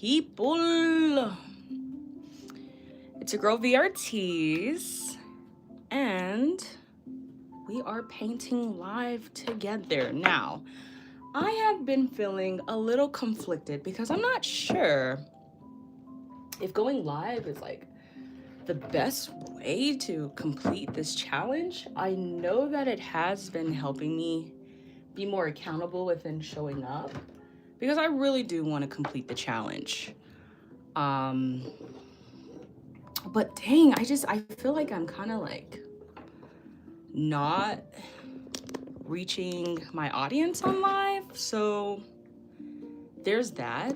people? It's your girl VeeArtise, and we are painting live together. Now, I have been feeling a little conflicted because I'm not sure if going live is like the best way to complete this challenge. I know that it has been helping me be more accountable within showing up because I really do want to complete the challenge. But dang, I feel like I'm kind of like not reaching my audience on live. So there's that.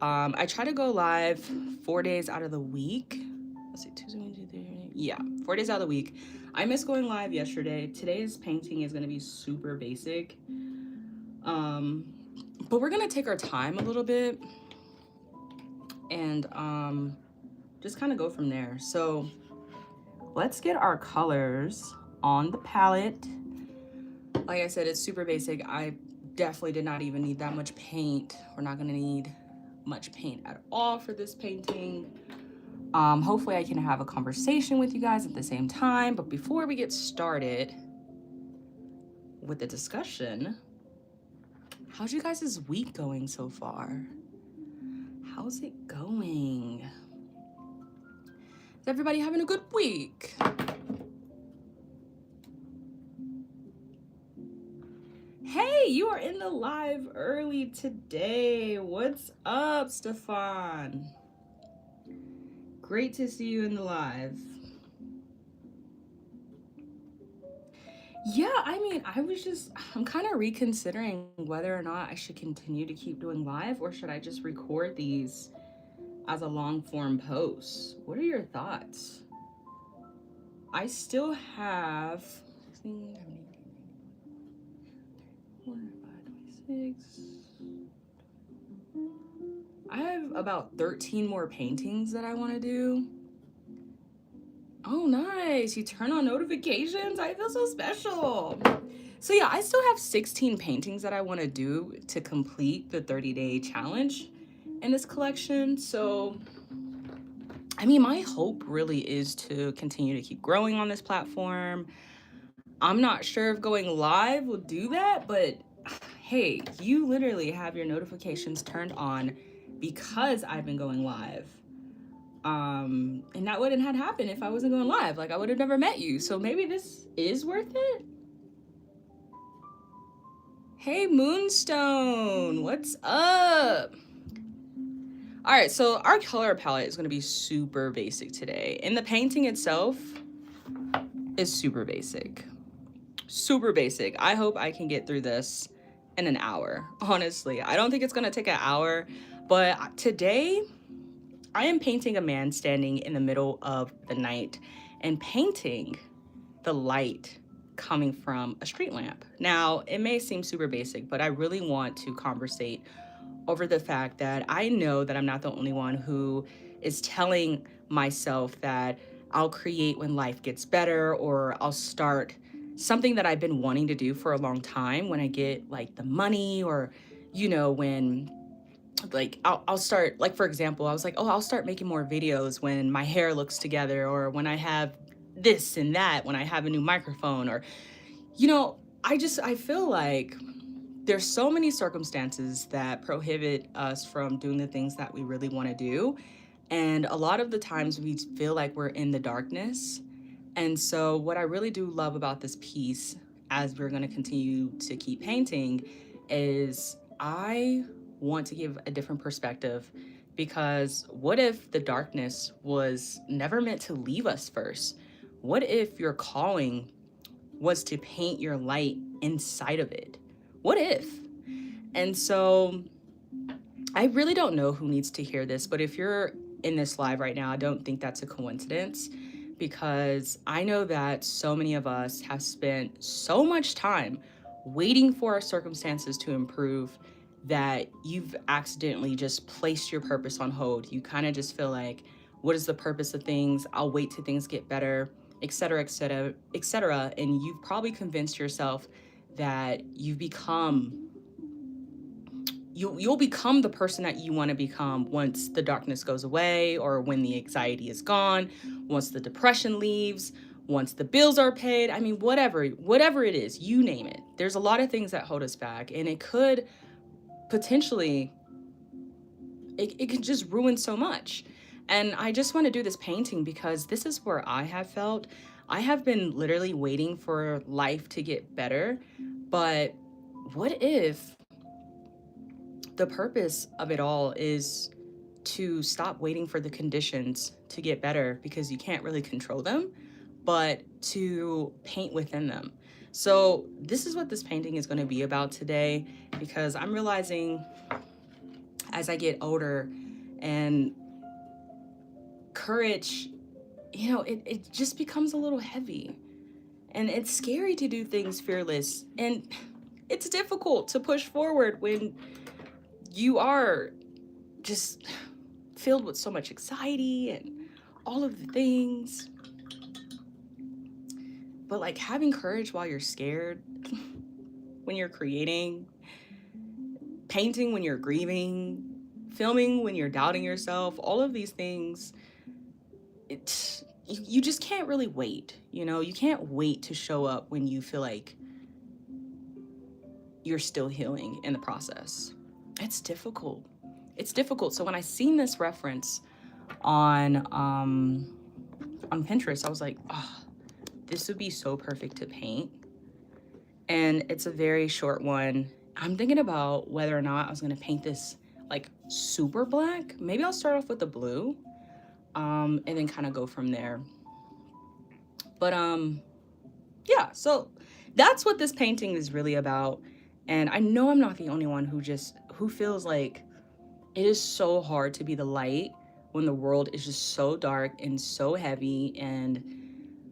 I try to go live 4 days out of the week. Let's see, Tuesday, Wednesday, Thursday. Yeah, 4 days out of the week. I missed going live yesterday. Today's painting is gonna be super basic. But we're gonna take our time a little bit and just kind of go from there. So let's get our colors on the palette. Like I said, it's super basic. I definitely did not even need that much paint. We're not gonna need much paint at all for this painting. Hopefully I can have a conversation with you guys at the same time. But before we get started with the discussion, how's you guys' week going so far? How's it going? Is everybody having a good week? Hey, you are in the live early today. What's up, Stefan? Great to see you in the live. Yeah, I mean, I'm kind of reconsidering whether or not I should continue to keep doing live or should I just record these as a long form post. What are your thoughts? I still have 16, 4, 5, 26. I have about 13 more paintings that I want to do. Oh, nice. You turn on notifications. I feel so special. So yeah, I still have 16 paintings that I want to do to complete the 30-day challenge in this collection. So, I mean, my hope really is to continue to keep growing on this platform. I'm not sure if going live will do that, but hey, you literally have your notifications turned on because I've been going live. And that wouldn't have happened if I wasn't going live. Like, I would have never met you. So maybe this is worth it. Hey, Moonstone, what's up? All right, so our color palette is gonna be super basic today. And the painting itself is super basic. Super basic. I hope I can get through this in an hour, honestly. I don't think it's gonna take an hour, but today I am painting a man standing in the middle of the night and painting the light coming from a street lamp. Now, it may seem super basic, but I really want to conversate over the fact that I know that I'm not the only one who is telling myself that I'll create when life gets better, or I'll start something that I've been wanting to do for a long time when I get like the money, or, you know, when like I'll start, like, for example, I was like, oh, I'll start making more videos when my hair looks together, or when I have this and that, when I have a new microphone, or, you know, I feel like there's so many circumstances that prohibit us from doing the things that we really want to do. And a lot of the times we feel like we're in the darkness. And so what I really do love about this piece, as we're going to continue to keep painting, is I want to give a different perspective. Because what if the darkness was never meant to leave us first? What if your calling was to paint your light inside of it? What if? And so I really don't know who needs to hear this, but if you're in this live right now, I don't think that's a coincidence, because I know that so many of us have spent so much time waiting for our circumstances to improve that you've accidentally just placed your purpose on hold. You kind of just feel like, what is the purpose of things? I'll wait till things get better, et cetera, et cetera, et cetera. And you've probably convinced yourself that you've become you'll become the person that you want to become once the darkness goes away, or when the anxiety is gone, once the depression leaves, once the bills are paid. I mean, whatever it is, you name it. There's a lot of things that hold us back, and it could potentially, it could just ruin so much. And I just want to do this painting because this is where I have felt. I have been literally waiting for life to get better, but what if the purpose of it all is to stop waiting for the conditions to get better, because you can't really control them, but to paint within them. So this is what this painting is going to be about today, because I'm realizing as I get older, and courage, it just becomes a little heavy, and it's scary to do things fearless, and it's difficult to push forward when you are just filled with so much anxiety and all of the things. But like having courage while you're scared, when you're creating, painting when you're grieving, filming when you're doubting yourself, all of these things, you just can't really wait. You can't wait to show up when you feel like you're still healing in the process. It's difficult. So when I seen this reference on Pinterest, I was like, oh, this would be so perfect to paint. And it's a very short one. I'm thinking about whether or not I was gonna paint this like super black. Maybe I'll start off with the blue, and then kind of go from there. But yeah, so that's what this painting is really about. And I know I'm not the only one who feels like it is so hard to be the light when the world is just so dark and so heavy. And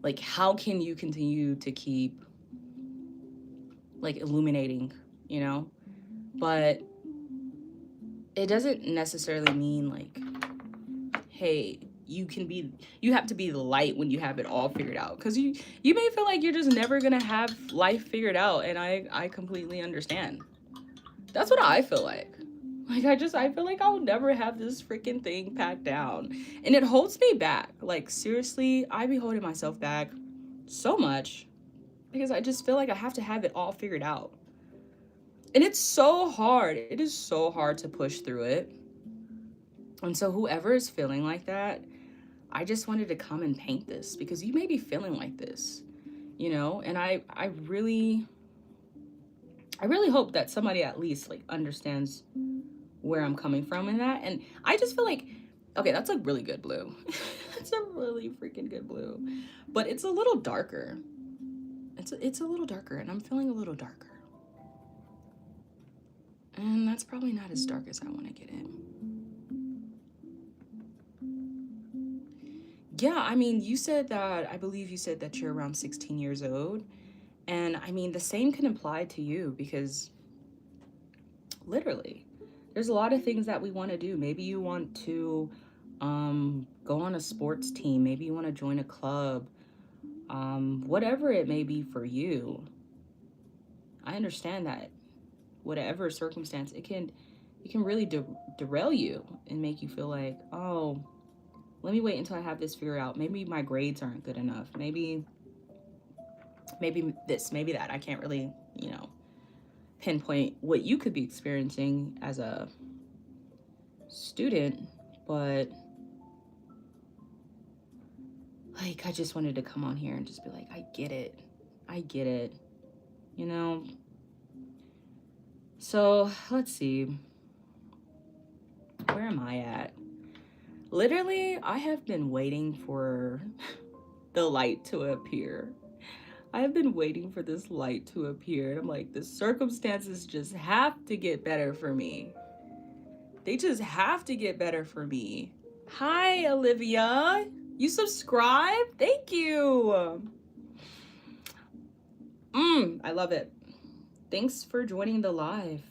like, how can you continue to keep like illuminating, But it doesn't necessarily mean like, hey, you have to be the light when you have it all figured out, because you may feel like you're just never gonna have life figured out, and I completely understand. That's what I feel like. I feel like I'll never have this freaking thing packed down, and it holds me back. Like, seriously, I be holding myself back so much because I just feel like I have to have it all figured out, and it's so hard. It is so hard to push through it. And so whoever is feeling like that, I just wanted to come and paint this because you may be feeling like this, and I really hope that somebody at least like understands where I'm coming from in that. And I just feel like, okay, that's a really good blue. That's a really freaking good blue, but it's a little darker. It's a little darker, and I'm feeling a little darker. And that's probably not as dark as I want to get it. Yeah, I mean, I believe you said that you're around 16 years old. And I mean, the same can apply to you, because literally, there's a lot of things that we want to do. Maybe you want to go on a sports team. Maybe you want to join a club. Whatever it may be for you. I understand that whatever circumstance, it can really derail you and make you feel like, oh, let me wait until I have this figured out. Maybe my grades aren't good enough. Maybe this, maybe that. I can't really, pinpoint what you could be experiencing as a student, but like, I just wanted to come on here and just be like, I get it. So let's see. Where am I at? Literally, I have been waiting for the light to appear. I have been waiting for this light to appear. And I'm like, the circumstances just have to get better for me. They just have to get better for me. Hi, Olivia. You subscribed? Thank you. I love it. Thanks for joining the live.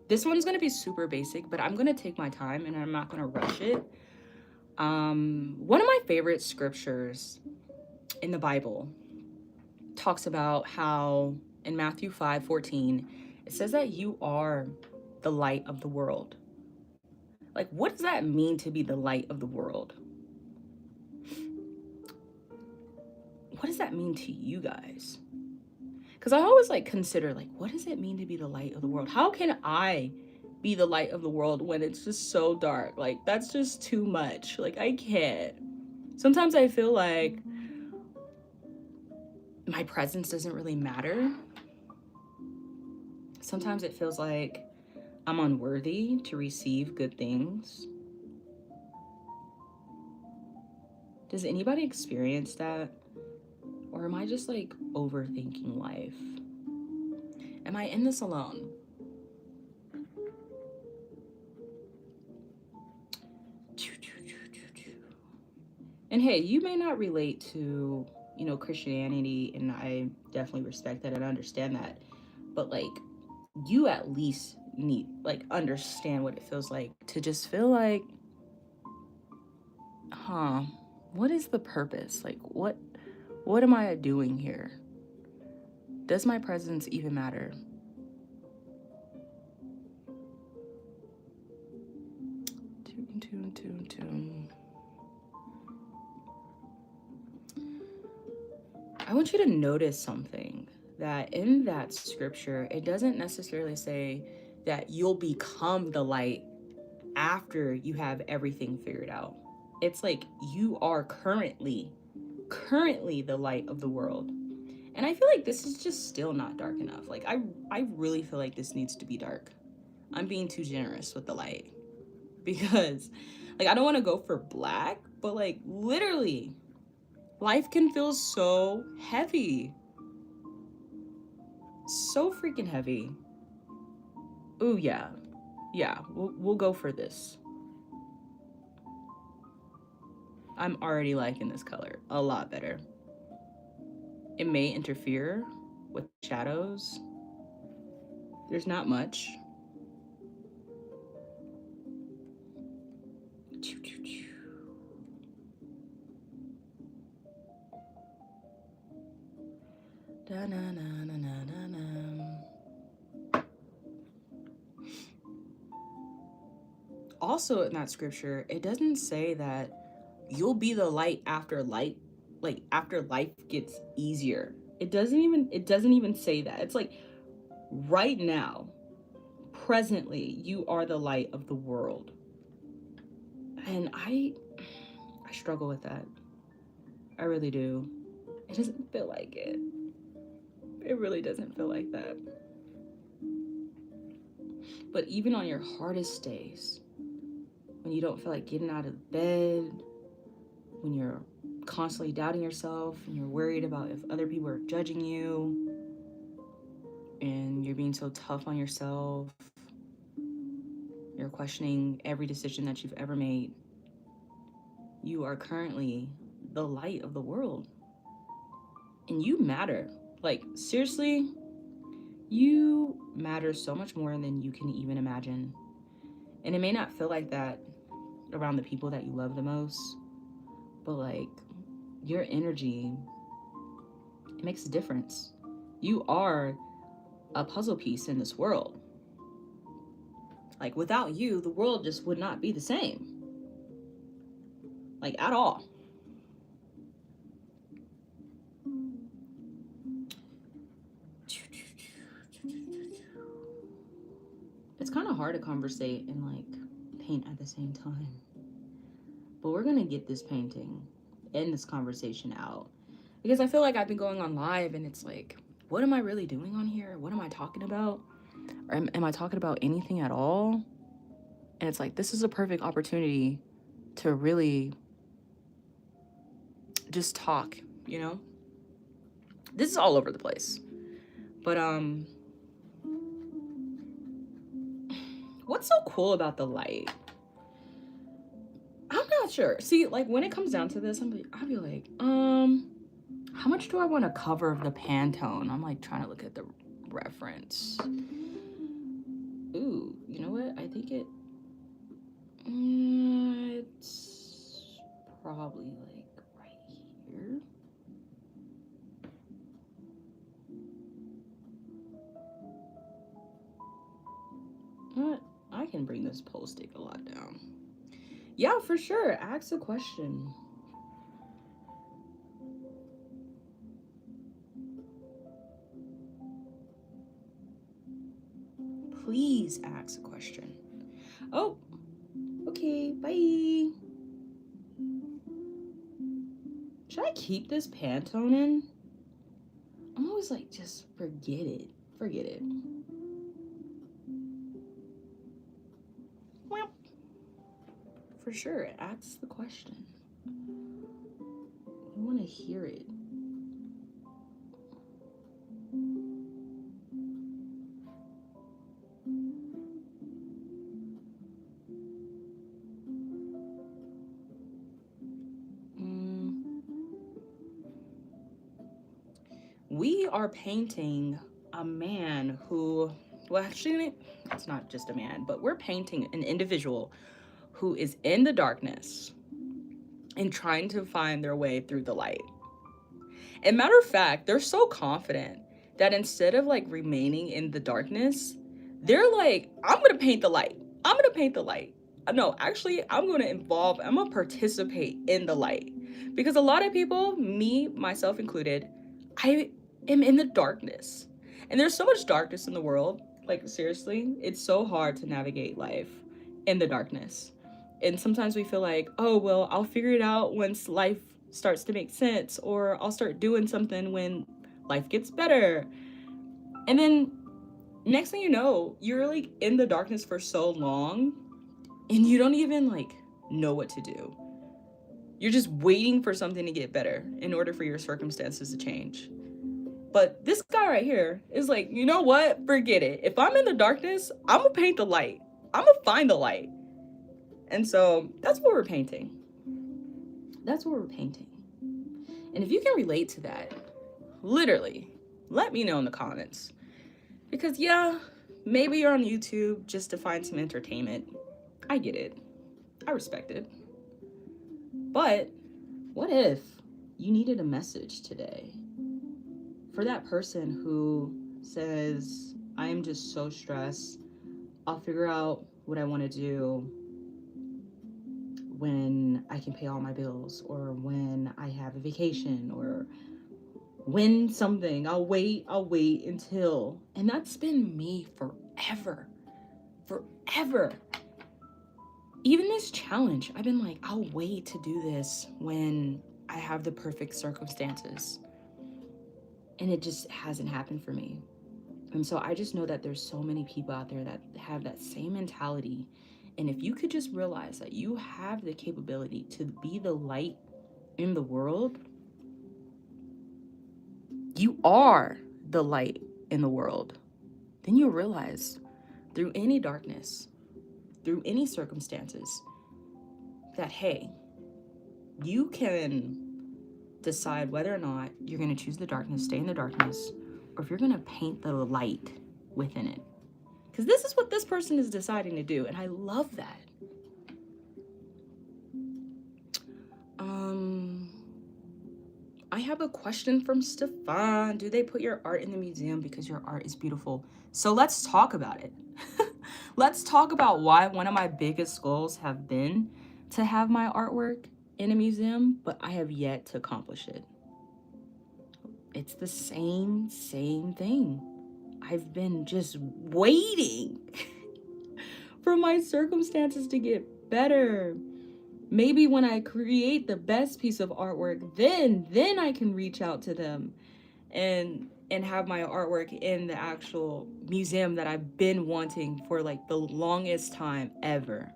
This one's going to be super basic, but I'm going to take my time and I'm not going to rush it. One of my favorite scriptures in the Bible talks about how in Matthew 5:14, it says that you are the light of the world. Like, what does that mean to be the light of the world? What does that mean to you guys? Because I always like consider, like, what does it mean to be the light of the world? How can I be the light of the world when it's just so dark? Like, that's just too much. Like, I can't. Sometimes I feel like my presence doesn't really matter. Sometimes it feels like I'm unworthy to receive good things. Does anybody experience that? Or am I just like overthinking life? Am I in this alone? And hey, you may not relate to, you know, Christianity, and I definitely respect that and understand that. But like, you at least need, like, understand what it feels like to just feel like, huh, what is the purpose? Like, what am I doing here? Does my presence even matter? I want you to notice something, that in that scripture, it doesn't necessarily say that you'll become the light after you have everything figured out. It's like you are currently the light of the world. And I feel like this is just still not dark enough. Like, I really feel like this needs to be dark. I'm being too generous with the light because, like, I don't want to go for black, but like, literally, life can feel so heavy. So freaking heavy. Ooh, yeah. Yeah, we'll go for this. I'm already liking this color a lot better. It may interfere with shadows. There's not much. Also in that scripture, it doesn't say that you'll be the light after light, like after life gets easier. It doesn't even say that. It's like right now, presently, you are the light of the world. And I struggle with that. I really do. It doesn't feel like it. It really doesn't feel like that. But even on your hardest days, when you don't feel like getting out of bed, when you're constantly doubting yourself and you're worried about if other people are judging you and you're being so tough on yourself, you're questioning every decision that you've ever made, you are currently the light of the world. And you matter. Like, seriously, you matter so much more than you can even imagine. And it may not feel like that around the people that you love the most, but like, your energy, it makes a difference. You are a puzzle piece in this world. Like, without you, the world just would not be the same. Like, at all. It's kind of hard to conversate and like paint at the same time. But we're gonna get this painting and this conversation out. Because I feel like I've been going on live and it's like, what am I really doing on here? What am I talking about? Or am I talking about anything at all? And it's like, this is a perfect opportunity to really just talk, you know? This is all over the place. But what's so cool about the light? I'm not sure. See, like when it comes down to this, I'll be like, how much do I want to cover of the Pantone? I'm like trying to look at the reference. Ooh, you know what? I think it's probably like right here. this post-it a lot down. Yeah, for sure. Ask a question. Please ask a question. Oh, okay, bye. Should I keep this Pantone in? I'm always like, just forget it. Forget it. Well, for sure, ask the question. You want to hear it. We are painting a man who, well, actually, it's not just a man, but we're painting an individual who is in the darkness and trying to find their way through the light. And matter of fact, they're so confident that instead of like remaining in the darkness, they're like, I'm gonna paint the light. I'm gonna paint the light. No, actually, I'm gonna participate in the light. Because a lot of people, me, myself included, I am in the darkness. And there's so much darkness in the world. Like, seriously, it's so hard to navigate life in the darkness. And sometimes we feel like, oh, well, I'll figure it out once life starts to make sense, or I'll start doing something when life gets better. And then next thing you know, you're like in the darkness for so long and you don't even like know what to do. You're just waiting for something to get better in order for your circumstances to change. But this guy right here is like, you know what? Forget it. If I'm in the darkness, I'm gonna paint the light. I'm gonna find the light. And so that's what we're painting. That's what we're painting. And if you can relate to that, literally, let me know in the comments. Because yeah, maybe you're on YouTube just to find some entertainment. I get it. I respect it. But what if you needed a message today? For that person who says, I am just so stressed. I'll figure out what I want to do when I can pay all my bills, or when I have a vacation, or when something. I'll wait until. And that's been me forever. Forever. Even this challenge, I've been like, I'll wait to do this when I have the perfect circumstances. And it just hasn't happened for me. And so I just know that there's so many people out there that have that same mentality. And if you could just realize that you have the capability to be the light in the world, you are the light in the world, then you realize through any darkness, through any circumstances, that, hey, you can decide whether or not you're going to choose the darkness, stay in the darkness, or if you're going to paint the light within it. Because this is what this person is deciding to do, and I love that. I have a question from Stefan. Do they put your art in the museum because your art is beautiful? So let's talk about it. Let's talk about why one of my biggest goals have been to have my artwork in a museum, but I have yet to accomplish it. It's the same thing. I've been just waiting for my circumstances to get better. Maybe when I create the best piece of artwork, then I can reach out to them and have my artwork in the actual museum that I've been wanting for like the longest time ever.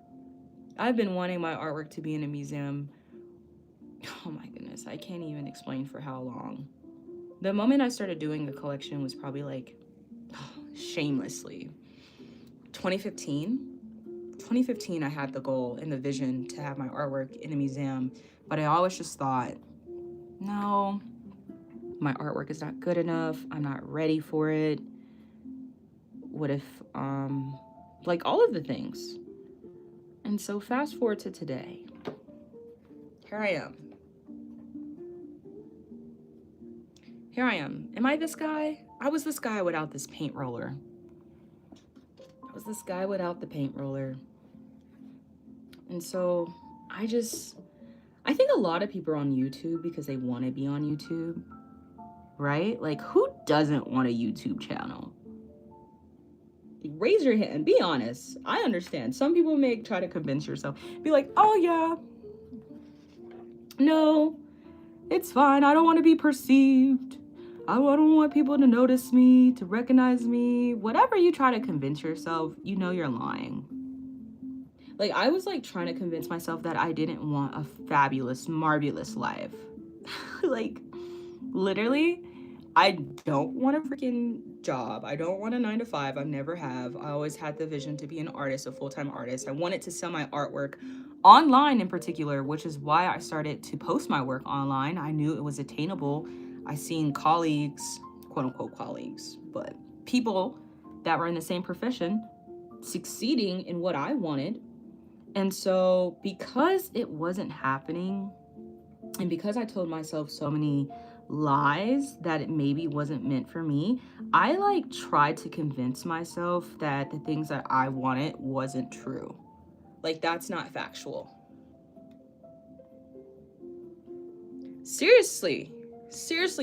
I've been wanting my artwork to be in a museum. Oh my goodness, I can't even explain for how long. The moment I started doing the collection was probably like, shamelessly, 2015. 2015, I had the goal and the vision to have my artwork in a museum, but I always just thought, no, my artwork is not good enough. I'm not ready for it. What if, like all of the things. And so fast forward to today. Here I am. Here I am. Am I this guy? I was this guy without this paint roller. I was this guy without the paint roller. And so I think a lot of people are on YouTube because they want to be on YouTube, right? Like, who doesn't want a YouTube channel? Raise your hand. Be honest. I understand. Some people may try to convince yourself. Be like, oh, yeah, no, it's fine. I don't want to be perceived. I don't want people to notice me, to recognize me. Whatever you try to convince yourself, you know you're lying. Like, I was like trying to convince myself that I didn't want a fabulous, marvelous life. Like, literally, I don't want a freaking job. I don't want a 9 to 5. I never have. I always had the vision to be an artist, a full-time artist. I wanted to sell my artwork online in particular, which is why I started to post my work online. I knew it was attainable. I seen colleagues, quote unquote colleagues, but people that were in the same profession succeeding in what I wanted. And so because it wasn't happening, and because I told myself so many lies that it maybe wasn't meant for me, I like tried to convince myself that the things that I wanted wasn't true. Like, that's not factual. Seriously,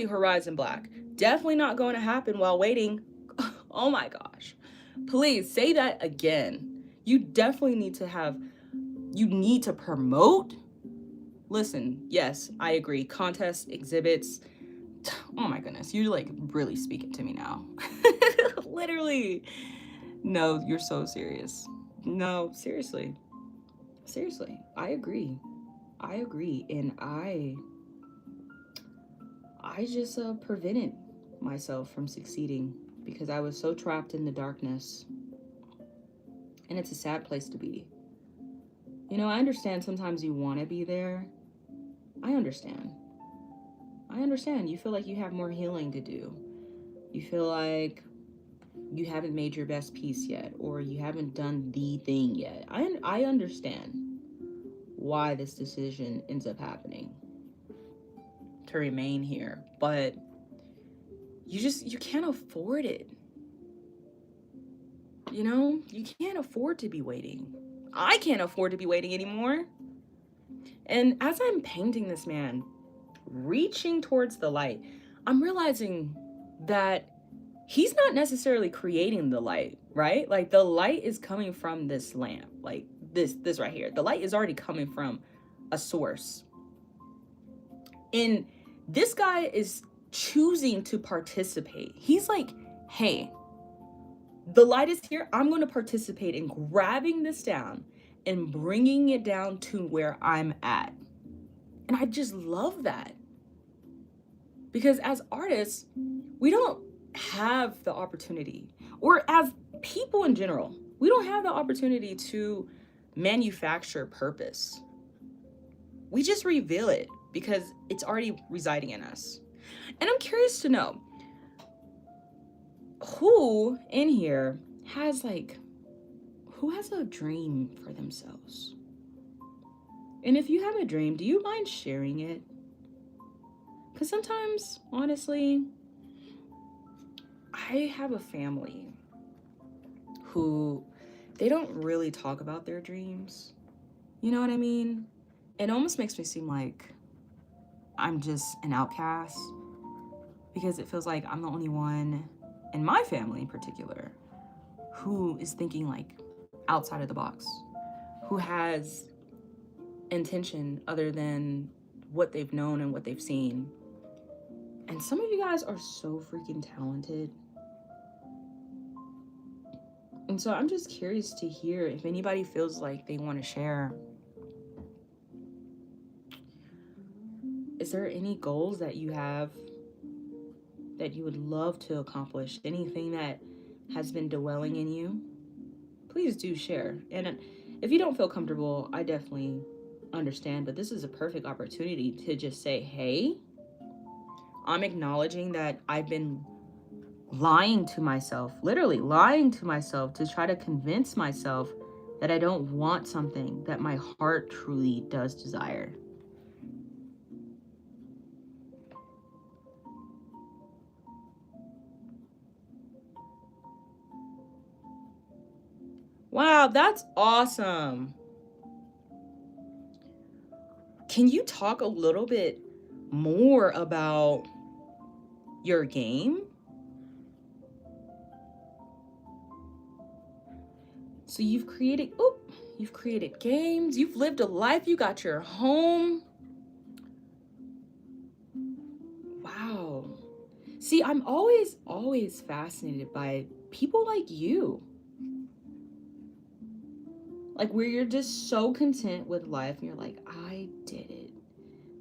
Horizon Black. Definitely not going to happen while waiting. Oh my gosh. Please say that again. You definitely need to promote. Listen, yes, I agree. Contests, exhibits. Oh my goodness, you're like really speaking to me now. Literally. No, you're so serious. No, seriously. Seriously, I agree. And I just prevented myself from succeeding because I was so trapped in the darkness. And it's a sad place to be. You know, I understand sometimes you want to be there. I understand. You feel like you have more healing to do. You feel like you haven't made your best piece yet, or you haven't done the thing yet. I understand why this decision ends up happening to remain here, but you can't afford it. You know, you can't afford to be waiting. I can't afford to be waiting anymore. And as I'm painting this man reaching towards the light, I'm realizing that he's not necessarily creating the light, right? Like, the light is coming from this lamp, like this right here. The light is already coming from a source. And this guy is choosing to participate. He's like, hey, the light is here. I'm going to participate in grabbing this down and bringing it down to where I'm at. And I just love that. Because as artists, we don't have the opportunity, or as people in general, we don't have the opportunity to manufacture purpose. We just reveal it because it's already residing in us. And I'm curious to know who in here has who has a dream for themselves? And if you have a dream, do you mind sharing it? Because sometimes, honestly, I have a family who they don't really talk about their dreams. You know what I mean? It almost makes me seem like I'm just an outcast because it feels like I'm the only one in my family in particular who is thinking like outside of the box, who has intention other than what they've known and what they've seen. And some of you guys are so freaking talented. And so I'm just curious to hear if anybody feels like they want to share. Is there any goals that you have that you would love to accomplish? Anything that has been dwelling in you? Please do share. And if you don't feel comfortable, I definitely understand. But this is a perfect opportunity to just say, hey, I'm acknowledging that I've been lying to myself, literally lying to myself to try to convince myself that I don't want something that my heart truly does desire. Wow, that's awesome. Can you talk a little bit more about your game? So you've created games, you've lived a life, you got your home. Wow. See, I'm always fascinated by people like you. Like where you're just so content with life and you're like, I did it.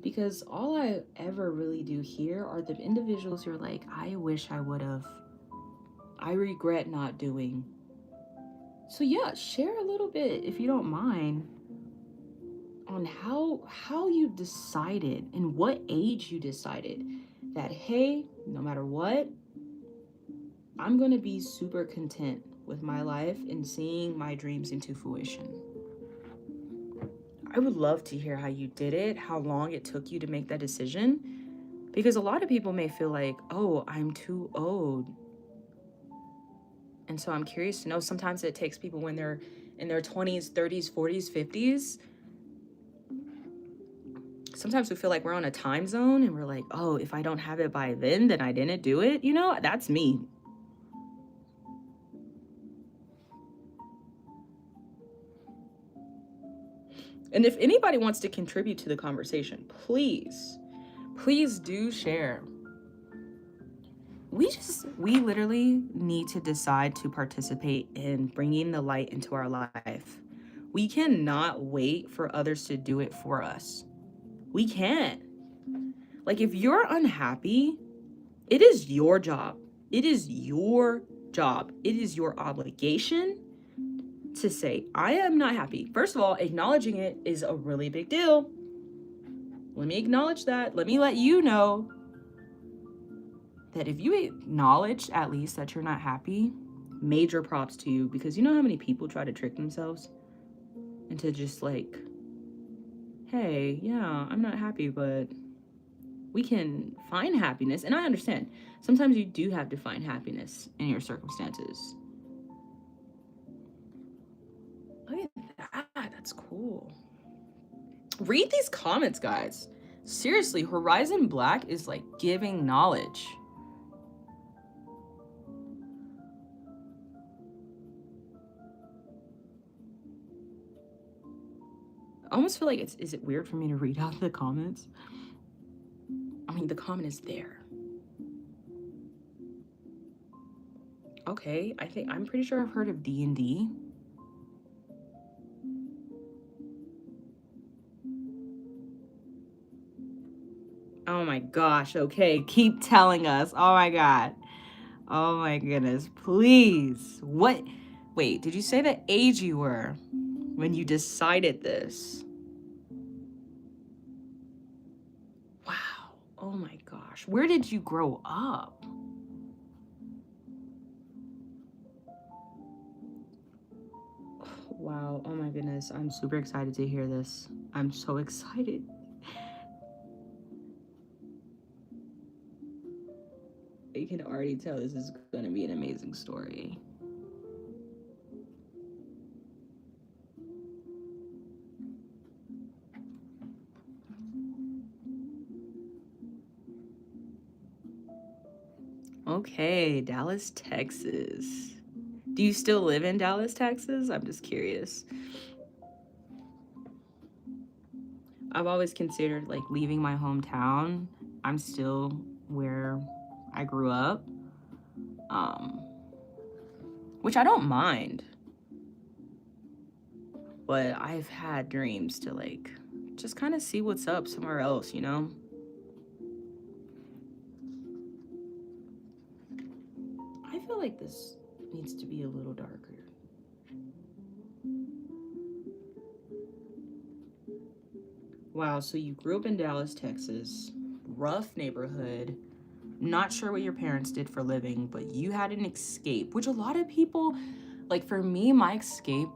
Because all I ever really do here are the individuals who are like, I wish I would have. I regret not doing. So yeah, share a little bit, if you don't mind, on how you decided and what age you decided that, hey, no matter what, I'm gonna be super content with my life and seeing my dreams into fruition. I would love to hear how you did it, how long it took you to make that decision, because a lot of people may feel like, oh, I'm too old. And so I'm curious to know, sometimes it takes people when they're in their 20s, 30s, 40s, 50s. Sometimes we feel like we're on a time zone and we're like, oh, if I don't have it by then I didn't do it. You know, that's me. And if anybody wants to contribute to the conversation, please do share. We literally need to decide to participate in bringing the light into our life. We cannot wait for others to do it for us. We can't. Like, if you're unhappy, it is your job. It is your job. It is your obligation to say, I am not happy. First of all, acknowledging it is a really big deal. Let me acknowledge that. Let me let you know that if you acknowledge at least that you're not happy, major props to you, because you know how many people try to trick themselves into just like, hey, yeah, I'm not happy, but we can find happiness. And I understand. Sometimes you do have to find happiness in your circumstances. Look at that. That's cool. Read these comments, guys. Seriously, Horizon Black is like giving knowledge. I almost feel like is it weird for me to read out the comments? I mean, the comment is there. Okay, I'm pretty sure I've heard of D&D. Oh my gosh, okay, keep telling us. Oh my god. Oh my goodness, please. Wait, did you say the age you were when you decided this? Wow, oh my gosh. Where did you grow up? Wow, oh my goodness, I'm super excited to hear this. I'm so excited. You can already tell this is gonna be an amazing story. Okay, Dallas, Texas. Do you still live in Dallas, Texas? I'm just curious. I've always considered like leaving my hometown. I'm still where I grew up, which I don't mind. But I've had dreams to like just kind of see what's up somewhere else, you know? I feel like this needs to be a little darker. Wow, so you grew up in Dallas, Texas, rough neighborhood, not sure what your parents did for a living, but you had an escape, which a lot of people, like for me, my escape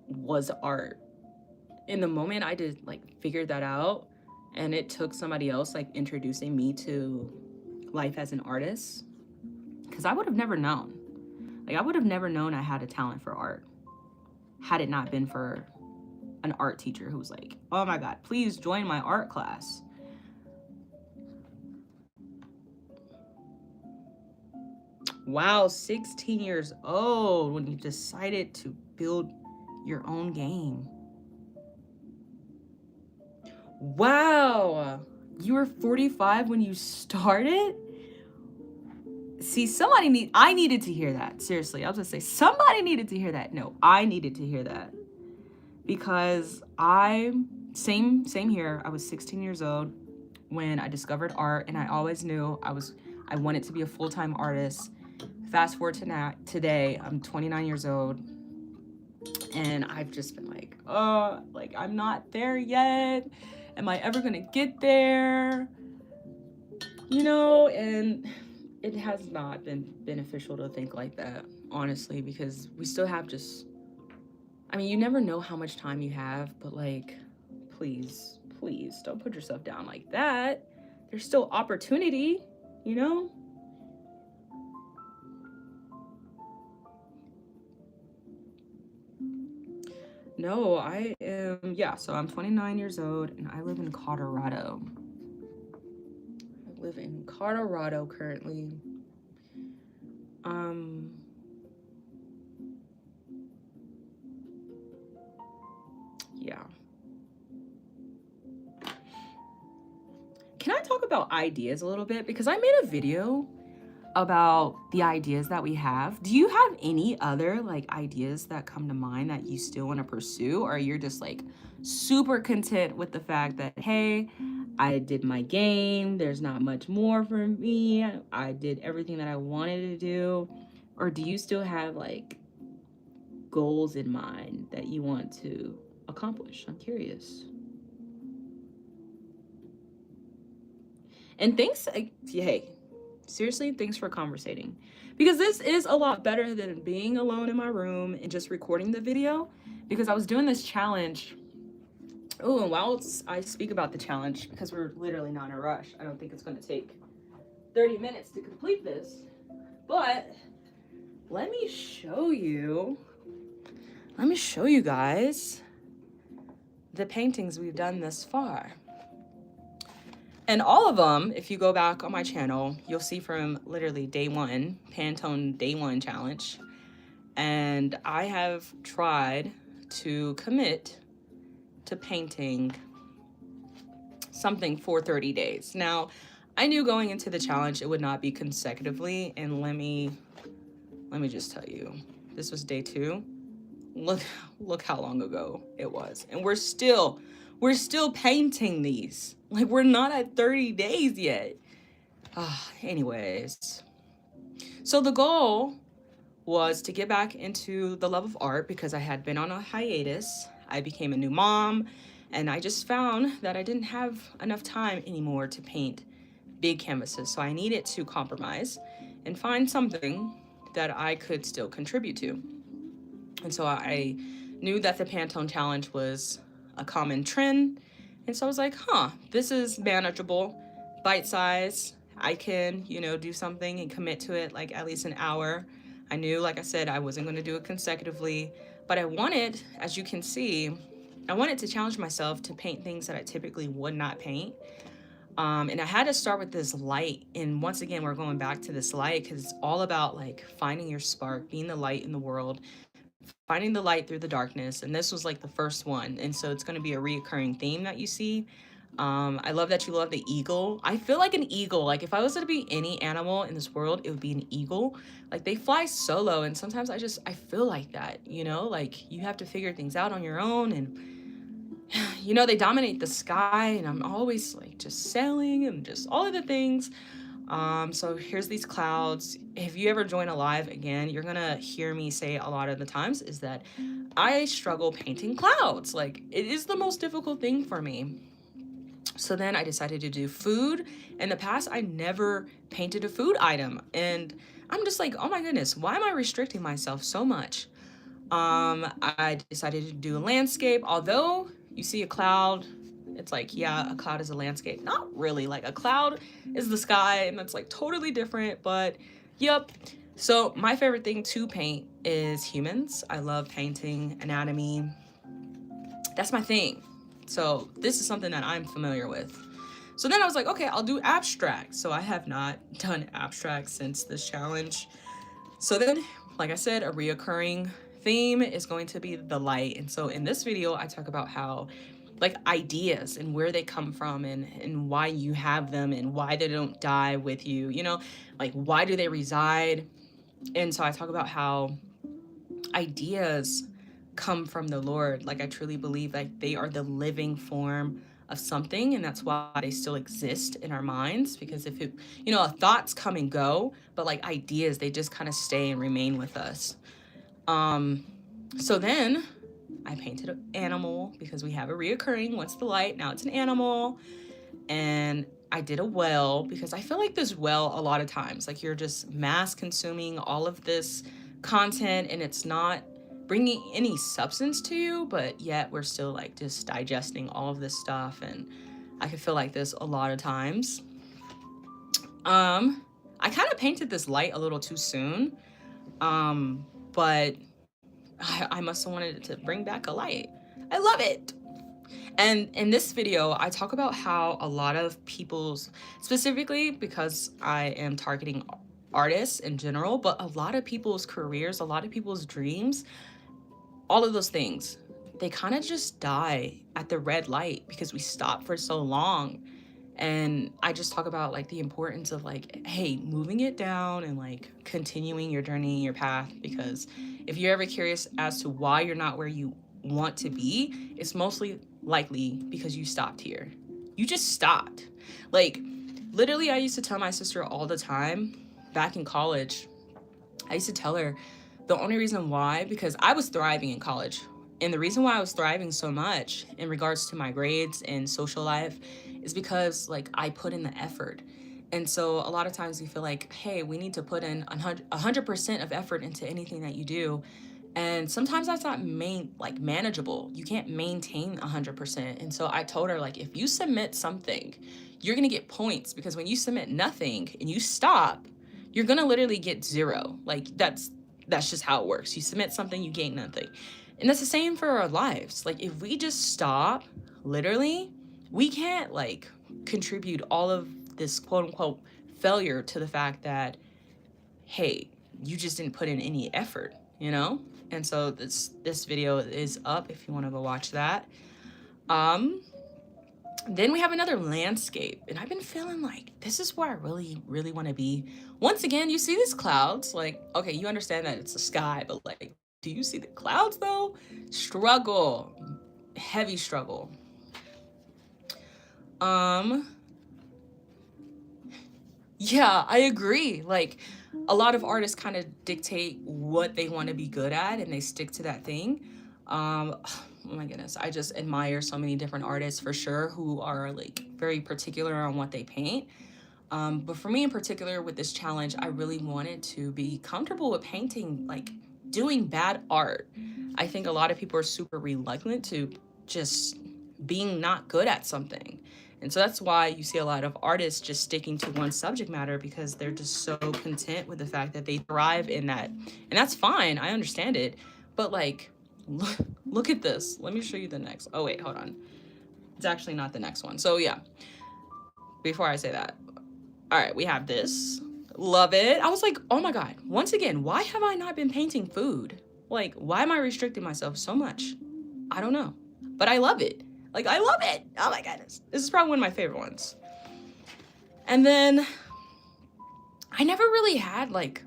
was art. In the moment I did like figure that out, and it took somebody else like introducing me to life as an artist, because I would have never known. Like I would have never known I had a talent for art had it not been for an art teacher who was like, oh my God, please join my art class. Wow, 16 years old when you decided to build your own game. Wow, you were 45 when you started? See, I needed to hear that. Seriously, I was gonna say, somebody needed to hear that. No, I needed to hear that. Because same here. I was 16 years old when I discovered art, and I always knew I wanted to be a full-time artist. Fast forward to now, today, I'm 29 years old, and I've just been like, oh, like I'm not there yet. Am I ever gonna get there? You know, and it has not been beneficial to think like that, honestly, because we still have I mean, you never know how much time you have, but like, please, please don't put yourself down like that. There's still opportunity, you know? No, I am, yeah, so I'm 29 years old and I live in Colorado. I live in Colorado currently. Yeah. Can I talk about ideas a little bit? Because I made a video about the ideas that we have. Do you have any other like ideas that come to mind that you still want to pursue, or you're just like super content with the fact that, hey, I did my game, there's not much more for me, I did everything that I wanted to do? Or do you still have like goals in mind that you want to accomplish? I'm curious. And thanks, hey, seriously, thanks for conversating, because this is a lot better than being alone in my room and just recording the video, because I was doing this challenge. Oh, and while I speak about the challenge, because we're literally not in a rush, I don't think it's going to take 30 minutes to complete this, but let me show you guys the paintings we've done this far. And all of them, if you go back on my channel, you'll see from literally day one, Pantone day one challenge. And I have tried to commit to painting something for 30 days. Now, I knew going into the challenge it would not be consecutively, and let me just tell you, this was day 2. Look how long ago it was. And we're still painting these. Like, we're not at 30 days yet. Anyways, so the goal was to get back into the love of art, because I had been on a hiatus. I became a new mom, and I just found that I didn't have enough time anymore to paint big canvases. So I needed to compromise and find something that I could still contribute to. And so I knew that the Pantone challenge was a common trend. And so I was like, this is manageable, bite size. I can, do something and commit to it like at least an hour. I knew, like I said, I wasn't going to do it consecutively, but I wanted, as you can see, I wanted to challenge myself to paint things that I typically would not paint. And I had to start with this light. And once again, we're going back to this light, because it's all about like finding your spark, being the light in the world, finding the light through the darkness. And this was like the first one. And so it's going to be a reoccurring theme that you see. I love that you love the eagle. I feel like an eagle. Like, if I was to be any animal in this world, it would be an eagle. Like, they fly solo, and sometimes I feel like that, like you have to figure things out on your own, and they dominate the sky, and I'm always like just sailing and just all of the things. So here's these clouds. If you ever join a live again, you're gonna hear me say a lot of the times is that I struggle painting clouds. Like, it is the most difficult thing for me. So then I decided to do food. In the past, I never painted a food item. And I'm just like, oh my goodness, why am I restricting myself so much? I decided to do a landscape. Although you see a cloud, it's like, yeah, a cloud is a landscape. Not really. Like, a cloud is the sky, and that's like totally different. But yep. So my favorite thing to paint is humans. I love painting anatomy That's my thing. So this is something that I'm familiar with. So then I was like, okay, I'll do abstract. So I have not done abstract since this challenge. So then, like I said, a reoccurring theme is going to be the light. And so in this video, I talk about how like ideas and where they come from and why you have them and why they don't die with you, you know, like why do they reside? And so I talk about how ideas come from the Lord. Like I truly believe like they are the living form of something, and that's why they still exist in our minds, because if it, you know, thoughts come and go, but like ideas, they just kind of stay and remain with us. So then I painted an animal because we have a reoccurring, what's the light? Now it's an animal. And I did a well because I feel like this well a lot of times, like you're just mass consuming all of this content and it's not bringing any substance to you, but yet we're still like just digesting all of this stuff. And I can feel like this a lot of times. I kind of painted this light a little too soon, but I must have wanted to bring back a light. I love it. And in this video, I talk about how a lot of people's, specifically because I am targeting artists in general, but a lot of people's careers, a lot of people's dreams, all of those things, they kind of just die at the red light because we stop for so long. And I just talk about like the importance of like, hey, moving it down and like continuing your journey, your path, because if you're ever curious as to why you're not where you want to be, it's mostly likely because you stopped here. You just stopped. Like literally, I used to tell my sister all the time back in college, I used to tell her the only reason why, because I was thriving in college. And the reason why I was thriving so much in regards to my grades and social life is because like I put in the effort. And so a lot of times we feel like, hey, we need to put in 100% of effort into anything that you do. And sometimes that's not manageable. You can't maintain 100%. And so I told her, like, if you submit something, you're gonna get points, because when you submit nothing and you stop, you're gonna literally get 0. Like that's just how it works. You submit something, you gain nothing. And that's the same for our lives. Like if we just stop, literally, we can't like contribute all of this quote unquote failure to the fact that, hey, you just didn't put in any effort, you know? And so this video is up if you want to go watch that. Then we have another landscape, and I've been feeling like this is where I really, really want to be. Once again, you see these clouds, like, okay, you understand that it's the sky, but like, do you see the clouds though? Struggle, heavy struggle. Yeah, I agree. Like a lot of artists kind of dictate what they want to be good at and they stick to that thing. Oh my goodness, I just admire so many different artists for sure who are like very particular on what they paint. But for me in particular with this challenge, I really wanted to be comfortable with painting, like doing bad art. I think a lot of people are super reluctant to just being not good at something. And so that's why you see a lot of artists just sticking to one subject matter, because they're just so content with the fact that they thrive in that. And that's fine, I understand it. But like, look at this. Let me show you the next. Oh wait, hold on. It's actually not the next one. So yeah, before I say that. All right, we have this. Love it. I was like, oh my God, once again, why have I not been painting food? Like, why am I restricting myself so much? I don't know, but I love it. Like, I love it. Oh my goodness. This is probably one of my favorite ones. And then I never really had like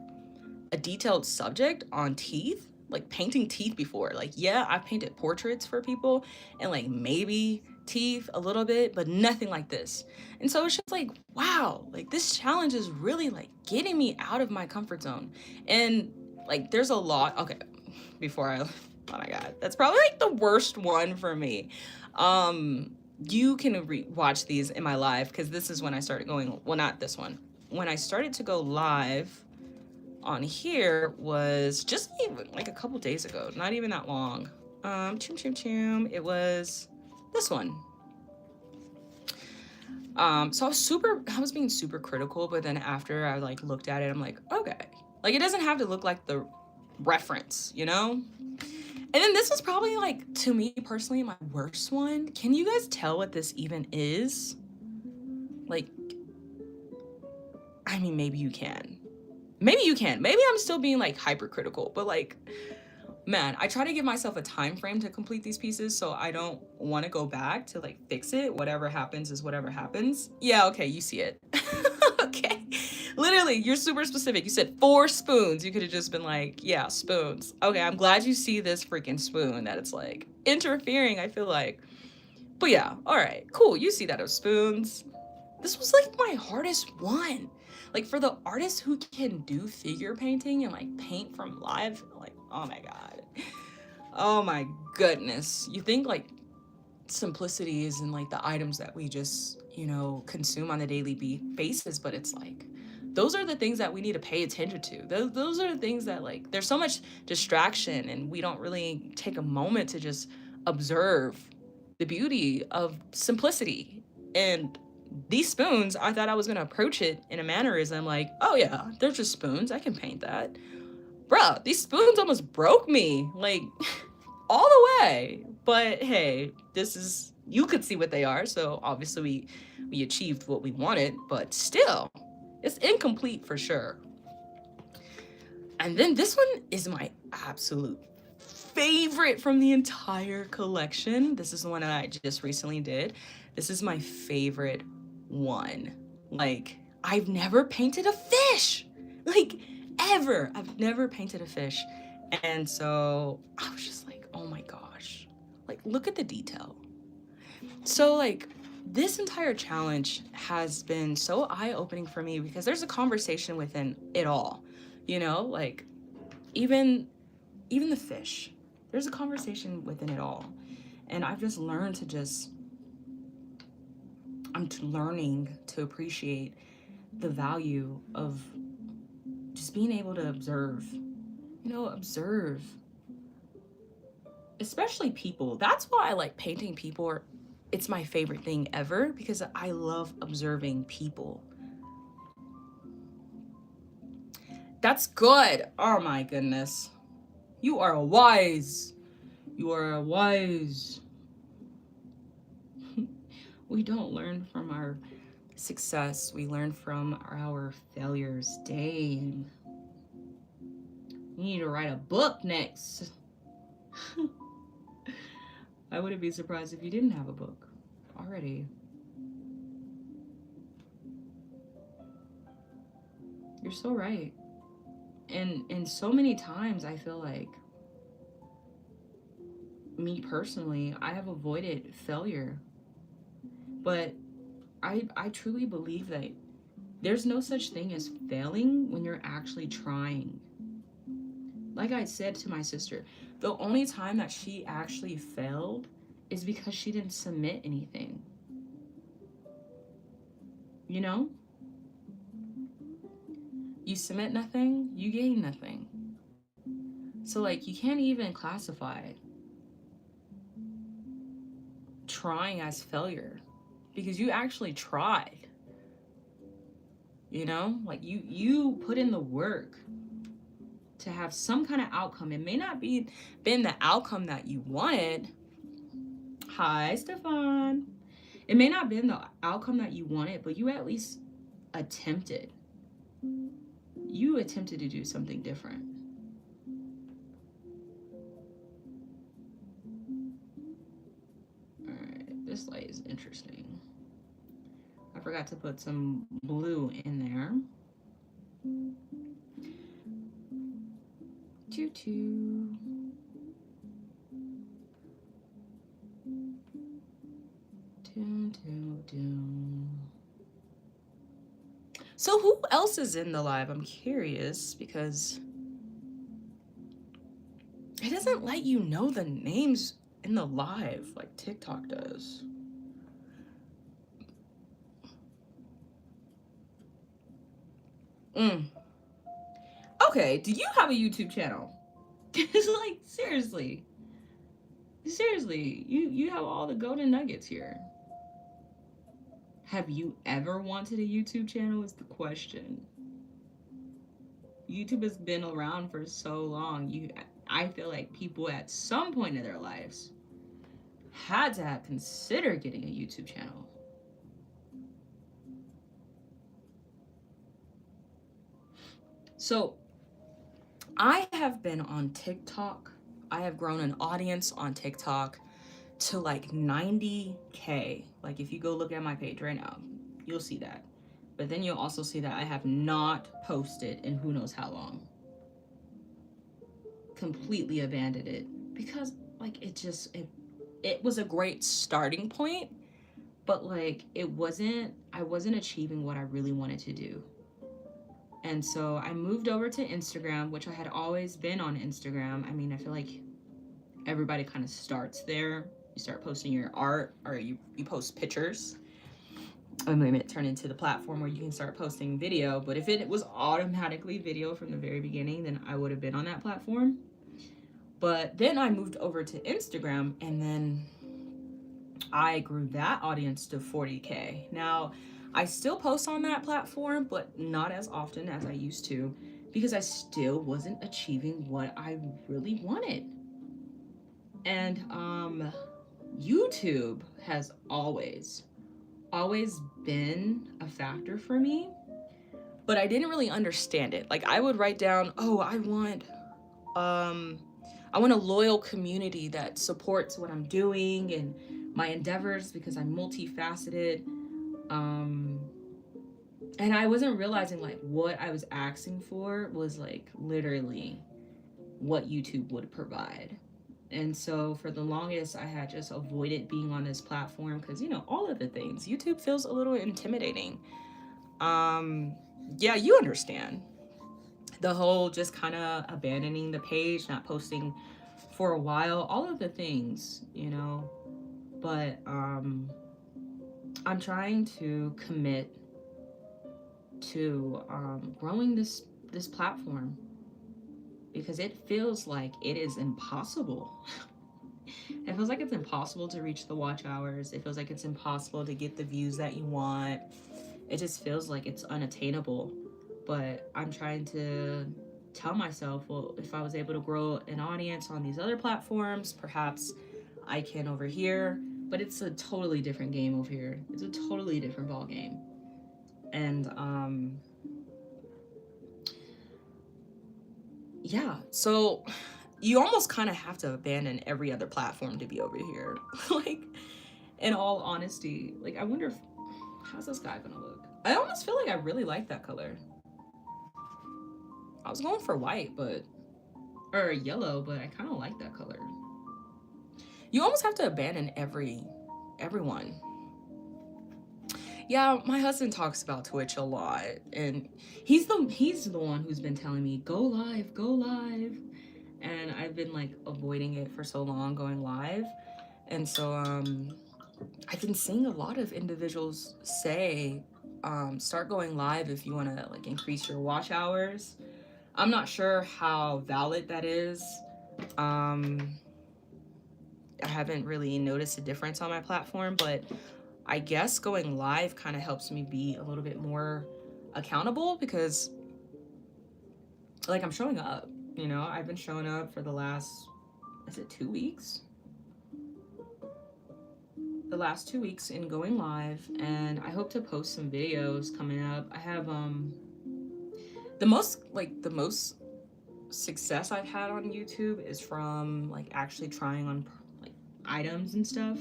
a detailed subject on teeth, like painting teeth before. Like, yeah, I've painted portraits for people and like maybe teeth a little bit, but nothing like this. And so it's just like, wow, like this challenge is really like getting me out of my comfort zone. And like, there's a lot. Okay, before I, oh my God, that's probably like the worst one for me. You can watch these in my live, because this is when I started going, well, not this one. When I started to go live on here was just even like a couple days ago, not even that long. It was this one. So I was being super critical, but then after I like looked at it, I'm like, okay, like it doesn't have to look like the reference, you know? And then this was probably like, to me personally, my worst one. Can you guys tell what this even is? Like, I mean, maybe you can. Maybe you can. Maybe I'm still being like hypercritical, but like, man, I try to give myself a time frame to complete these pieces, so I don't want to go back to like fix it. Whatever happens is whatever happens. Yeah, okay, you see it. Okay. Literally, you're super specific. You said 4 spoons. You could have just been like, yeah, spoons. Okay, I'm glad you see this freaking spoon that it's like interfering, I feel like. But yeah, all right, cool. You see that as spoons. This was like my hardest one. Like for the artists who can do figure painting and like paint from live, like, oh my God. Oh my goodness. You think like simplicity is in like the items that we just, you know, consume on a daily basis, but it's like, those are the things that we need to pay attention to. Those are the things that like, there's so much distraction and we don't really take a moment to just observe the beauty of simplicity. And these spoons, I thought I was gonna approach it in a mannerism like, oh yeah, they're just spoons. I can paint that. Bruh, these spoons almost broke me. Like, all the way. But hey, this is, you could see what they are. So obviously we achieved what we wanted, but still, it's incomplete for sure. And then this one is my absolute favorite from the entire collection. This is the one that I just recently did. This is my favorite one. Like, I've never painted a fish. Like, ever. I've never painted a fish. And so I was just like, oh my gosh. Like, look at the detail. So, like, this entire challenge has been so eye-opening for me because there's a conversation within it all. You know, like, even the fish. There's a conversation within it all. And I've just learned to just, I'm learning to appreciate the value of just being able to observe, you know, observe, especially people. That's why I like painting people, or it's my favorite thing ever, because I love observing people. That's good. Oh my goodness. You are wise. You are wise. We don't learn from our success. We learn from our failures. Dang. You need to write a book next. I wouldn't be surprised if you didn't have a book already. You're so right. And so many times I feel like, me personally, I have avoided failure. But I truly believe that there's no such thing as failing when you're actually trying. Like I said to my sister, the only time that she actually failed is because she didn't submit anything. You know? You submit nothing, you gain nothing. So, like, you can't even classify trying as failure because you actually tried. You know? Like, you put in the work to have some kind of outcome. It may not be been the outcome that you wanted. Hi, Stefan. It may not have been the outcome that you wanted, but you at least attempted. You attempted to do something different. All right, this light is interesting. I forgot to put some blue in there. Choo-choo. So who else is in the live? I'm curious because it doesn't let you know the names in the live like TikTok does. Okay, do you have a YouTube channel? Like, seriously. Seriously, you have all the golden nuggets here. Have you ever wanted a YouTube channel is the question. YouTube has been around for so long. I feel like people at some point in their lives had to have considered getting a YouTube channel. So I have been on TikTok. I have grown an audience on TikTok to like 90K. Like if you go look at my page right now, you'll see that. But then you'll also see that I have not posted in who knows how long. Completely abandoned it because like it was a great starting point, but like I wasn't achieving what I really wanted to do. And so I moved over to Instagram, which I had always been on Instagram. I mean, I feel like everybody kind of starts there. You start posting your art, or you post pictures, and then it turned into the platform where you can start posting video. But if it was automatically video from the very beginning, then I would have been on that platform. But then I moved over to Instagram, and then I grew that audience to 40K. Now, I still post on that platform, but not as often as I used to, because I still wasn't achieving what I really wanted. And YouTube has always been a factor for me, but I didn't really understand it. Like I would write down, oh, I want a loyal community that supports what I'm doing and my endeavors because I'm multifaceted. And I wasn't realizing like what I was asking for was like literally what YouTube would provide. And so for the longest, I had just avoided being on this platform because, you know, all of the things. YouTube feels a little intimidating. Yeah, you understand. The whole just kind of abandoning the page, not posting for a while, all of the things, you know. But I'm trying to commit to growing this platform because it feels like it is impossible. It feels like it's impossible to reach the watch hours. It feels like it's impossible to get the views that you want. It just feels like it's unattainable. But I'm trying to tell myself, well, if I was able to grow an audience on these other platforms, perhaps I can over here. But it's a totally different game over here. It's a totally different ball game. And yeah, so you almost kind of have to abandon every other platform to be over here. Like, in all honesty, like I wonder if how's this guy gonna look? I almost feel like I really like that color. I was going for white, but or yellow, but I kind of like that color. You almost have to abandon everyone. Yeah, my husband talks about Twitch a lot, and he's the one who's been telling me go live, and I've been like avoiding it for so long, going live, and so I've been seeing a lot of individuals say start going live if you want to like increase your watch hours. I'm not sure how valid that is. I haven't really noticed a difference on my platform, but I guess going live kind of helps me be a little bit more accountable because like I'm showing up, you know, I've been showing up for the last, is it 2 weeks? The last 2 weeks in going live, and I hope to post some videos coming up. I have the most success I've had on YouTube is from like actually trying on like items and stuff.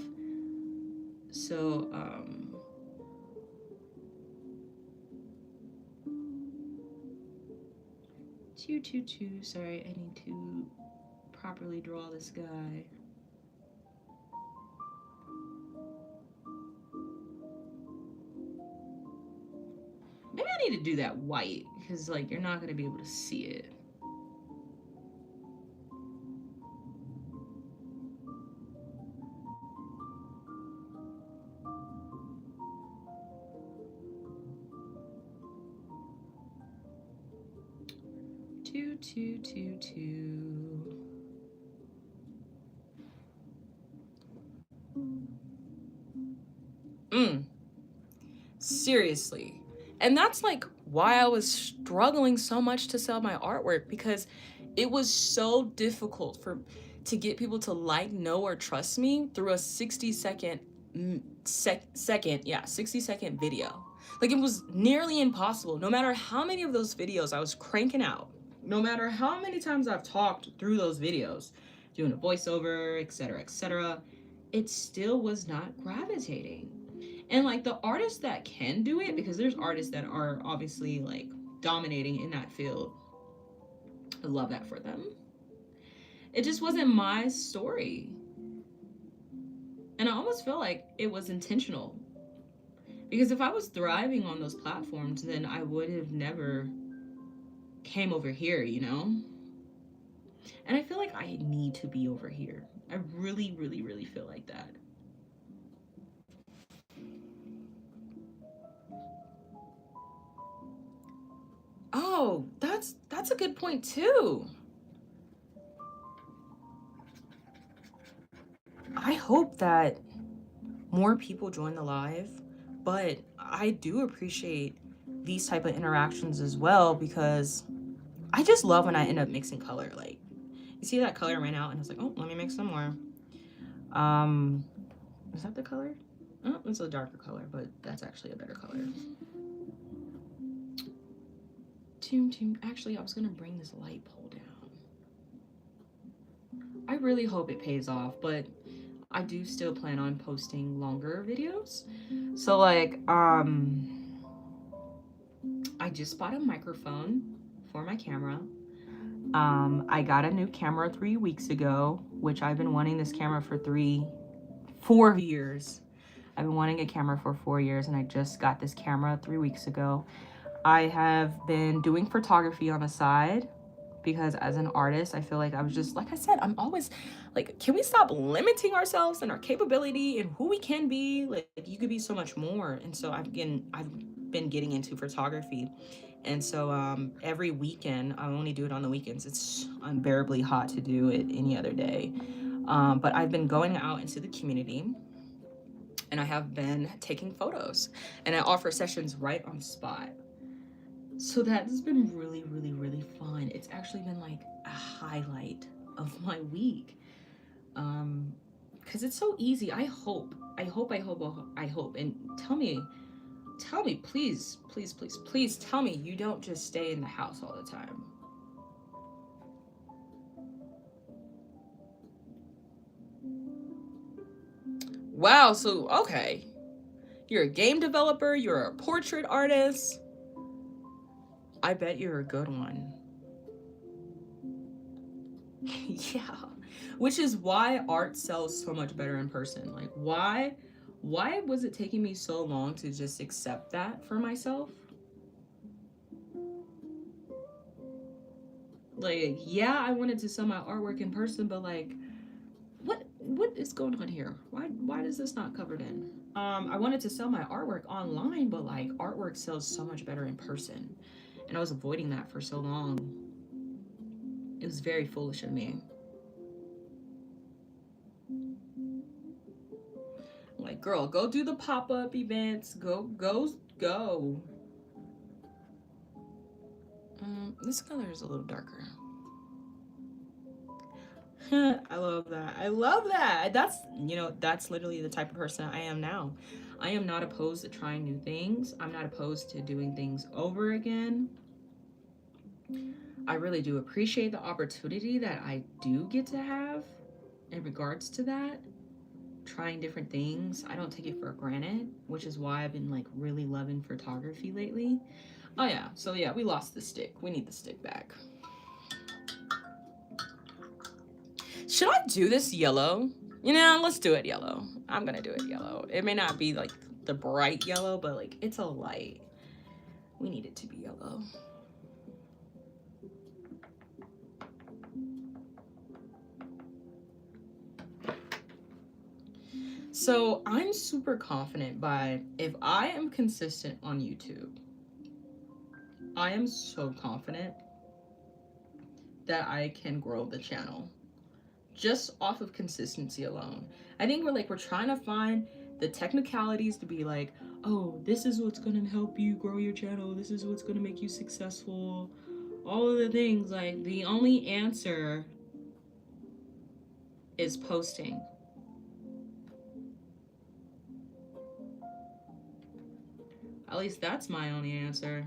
So sorry, I need to properly draw this guy. Maybe I need to do that white because like you're not gonna be able to see it. Two. Seriously. And that's like why I was struggling so much to sell my artwork because It was so difficult to get people to like, know, or trust me through a 60-second second, yeah, 60-second video. Like, it was nearly impossible. No matter how many of those videos I was cranking out, no matter how many times I've talked through those videos, doing a voiceover, etc., it still was not gravitating. And like, the artists that can do it, because there's artists that are obviously like dominating in that field, I love that for them. It just wasn't my story. And I almost feel like it was intentional. Because if I was thriving on those platforms, then I would have never came over here, you know? And I feel like I need to be over here. I really, really, really feel like that. Oh, that's a good point too. I hope that more people join the live, but I do appreciate these type of interactions as well, because I just love when I end up mixing color. Like, you see that color ran out and I was like, oh, let me mix some more. Is that the color? Oh, it's a darker color, but that's actually a better color. Actually, I was gonna bring this light pole down. I really hope it pays off, but I do still plan on posting longer videos. So like, I just bought a microphone for my camera. I got a new camera 3 weeks ago, which I've been wanting this camera for 4 years. I've been wanting a camera for 4 years, and I just got this camera 3 weeks ago. I have been doing photography on the side, because as an artist, I feel like I was just, like I said, I'm always like, can we stop limiting ourselves and our capability and who we can be? Like, you could be so much more. And so I've been getting into photography. And so every weekend, I only do it on the weekends. It's unbearably hot to do it any other day. But I've been going out into the community, and I have been taking photos, and I offer sessions right on the spot. So that has been really, really, really fun. It's actually been like a highlight of my week. Because it's so easy. I hope. And tell me, please, please, please, please tell me you don't just stay in the house all the time. Wow, so, okay. You're a game developer, you're a portrait artist. I bet you're a good one. Yeah. Which is why art sells so much better in person. Like, why was it taking me so long to just accept that for myself? Like, yeah, I wanted to sell my artwork in person, but like, what is going on here? Why is this not covered in? I wanted to sell my artwork online, but like, artwork sells so much better in person. And I was avoiding that for so long. It was very foolish of me. Like, girl, go do the pop-up events. Go. This color is a little darker. I love that. I love that. That's literally the type of person I am now. I am not opposed to trying new things. I'm not opposed to doing things over again. I really do appreciate the opportunity that I do get to have in regards to that. Trying different things. I don't take it for granted, which is why I've been like really loving photography lately. Oh yeah, so yeah, we lost the stick. We need the stick back. Should I do this yellow? Let's do it yellow. I'm gonna do it yellow. It may not be like the bright yellow, but like, it's a light. We need it to be yellow. So I'm super confident if I am consistent on YouTube, I am so confident that I can grow the channel just off of consistency alone. I think we're trying to find the technicalities to be like, oh, this is what's gonna help you grow your channel. This is what's gonna make you successful. all of the things. Like, the only answer is posting. At least that's my only answer.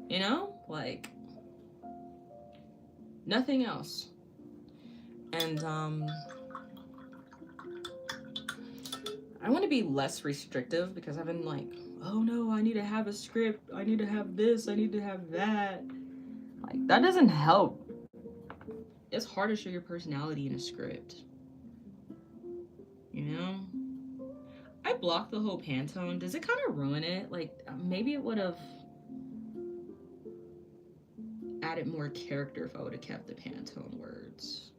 You know? Like, nothing else. And I want to be less restrictive because I've been like, oh no, I need to have a script, I need to have this, I need to have that. Like, that doesn't help. It's hard to show your personality in a script. You know? I blocked the whole Pantone. Does it kind of ruin it? Like, maybe it would have added more character if I would have kept the Pantone words.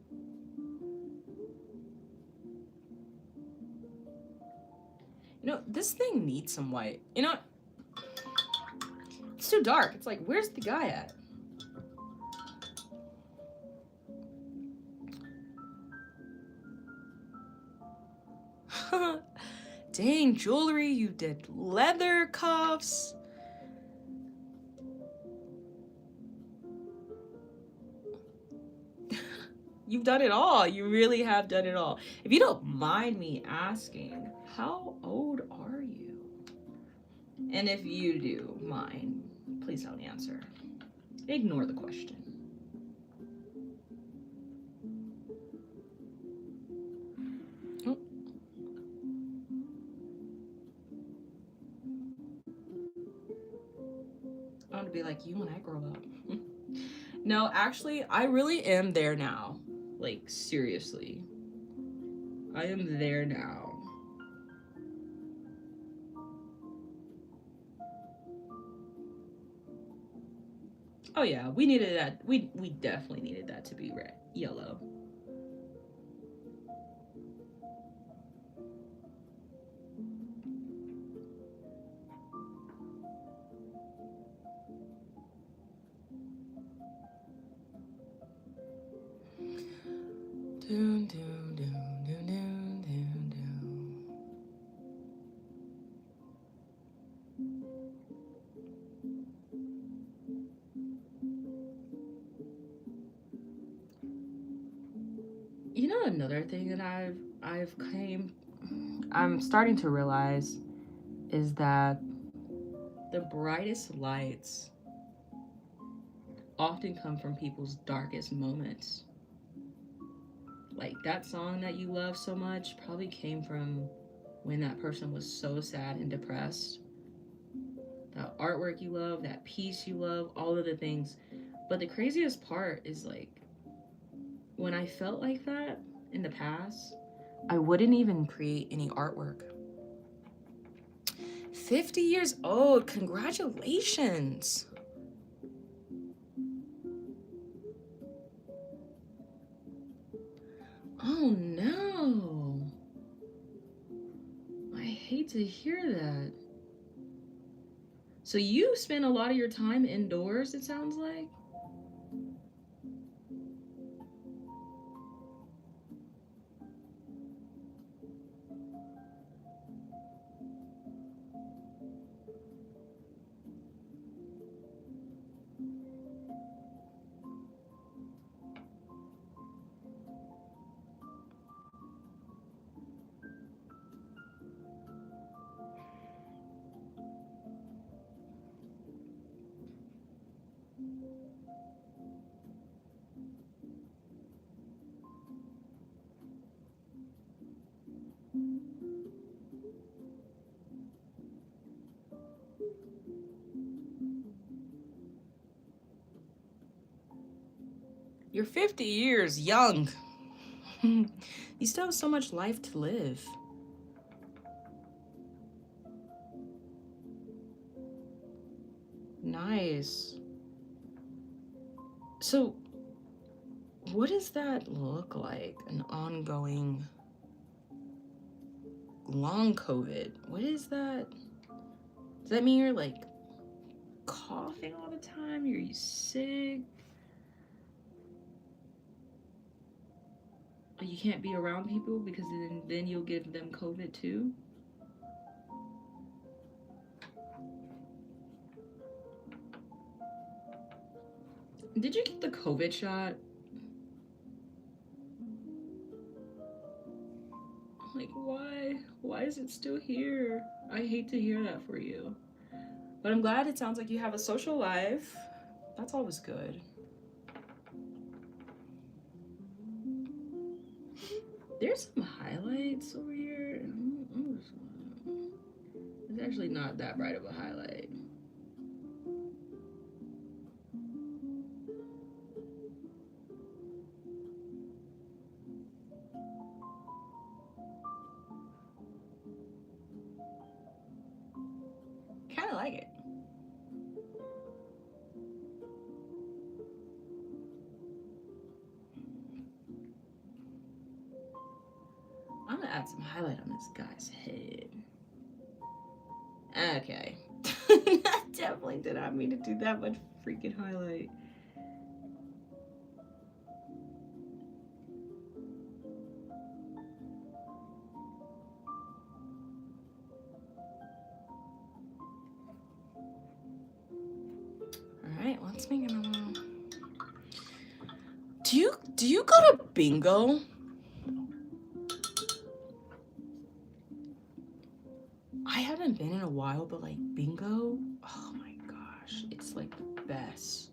You know, this thing needs some white. You know, it's too dark. It's like, where's the guy at? Dang, jewelry, you did leather cuffs. You've done it all. You really have done it all. If you don't mind me asking, how old are you? And if you do mind, please don't answer. Ignore the question. Oh. I want to be like you when I grow up. No, actually, I really am there now. Like, seriously. I am there now. Oh yeah, we needed that. We definitely needed that to be red, yellow. Dun, dun, dun, dun, dun, dun, dun. You know, another thing that I'm starting to realize is that the brightest lights often come from people's darkest moments. Like, that song that you love so much probably came from when that person was so sad and depressed. That artwork you love, that piece you love, all of the things. But the craziest part is, like, when I felt like that in the past, I wouldn't even create any artwork. 50 years old, congratulations. Oh no. I hate to hear that. So you spend a lot of your time indoors, it sounds like? You're 50 years young. You still have so much life to live. Nice. So, what does that look like? An ongoing long COVID? What is that? Does that mean you're like coughing all the time? Are you sick? You can't be around people because then you'll give them COVID too? Did you get the COVID shot? Like, why? Why is it still here? I hate to hear that for you. But I'm glad it sounds like you have a social life. That's always good. There's some highlights over here. It's actually not that bright of a highlight. Kind of like it. I'm gonna add some highlight on this guy's head. Okay. I definitely did not mean to do that much freaking highlight. Alright, let's make another one. Do you go to bingo? I haven't been in a while, but like bingo, oh my gosh, it's like the best.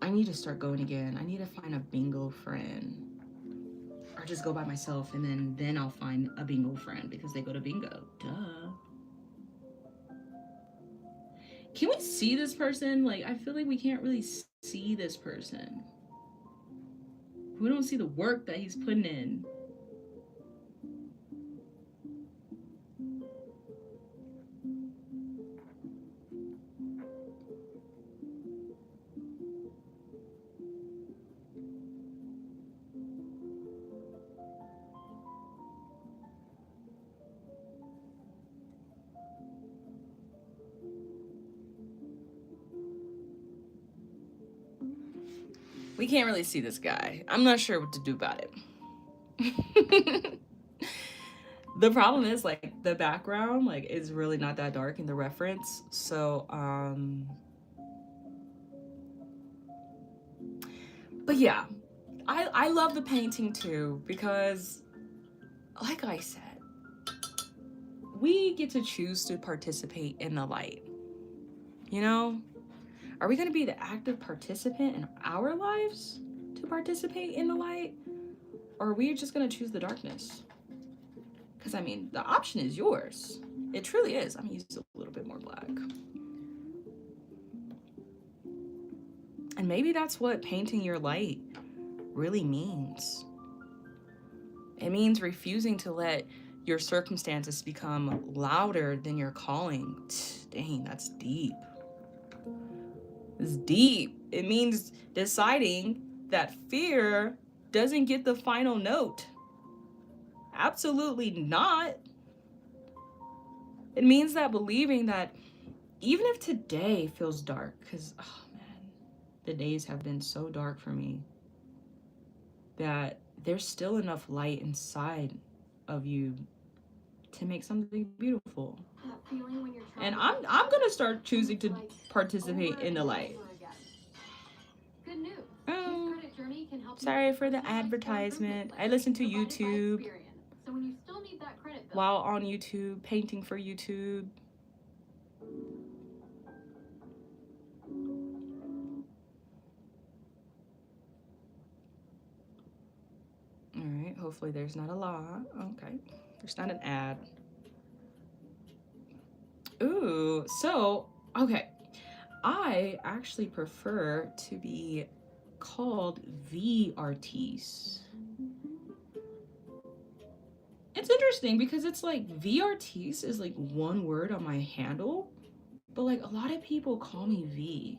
I need to start going again. I need to find a bingo friend. Or just go by myself and then I'll find a bingo friend because they go to bingo. Duh. Can we see this person? Like, I feel like we can't really see this person. We don't see the work that he's putting in. We can't really see this guy. I'm not sure what to do about it. The problem is like the background like is really not that dark in the reference. So but yeah, I love the painting too because like I said, we get to choose to participate in the light. You know? Are we going to be the active participant in our lives to participate in the light? Or are we just going to choose the darkness? Because, I mean, the option is yours. It truly is. I'm going to use a little bit more black. And maybe that's what painting your light really means. It means refusing to let your circumstances become louder than your calling. Dang, that's deep. It's deep. It means deciding that fear doesn't get the final note. Absolutely not. It means that believing that even if today feels dark, because, oh man, the days have been so dark for me, that there's still enough light inside of you to make something beautiful. And I'm gonna start choosing to participate in the light. Oh, sorry for the advertisement. I listen to YouTube while on YouTube, painting for YouTube. All right, hopefully there's not a law. Okay, there's not an ad. Ooh, so, okay. I actually prefer to be called VeeArtise. It's interesting because it's like VeeArtise is like one word on my handle, but like a lot of people call me V.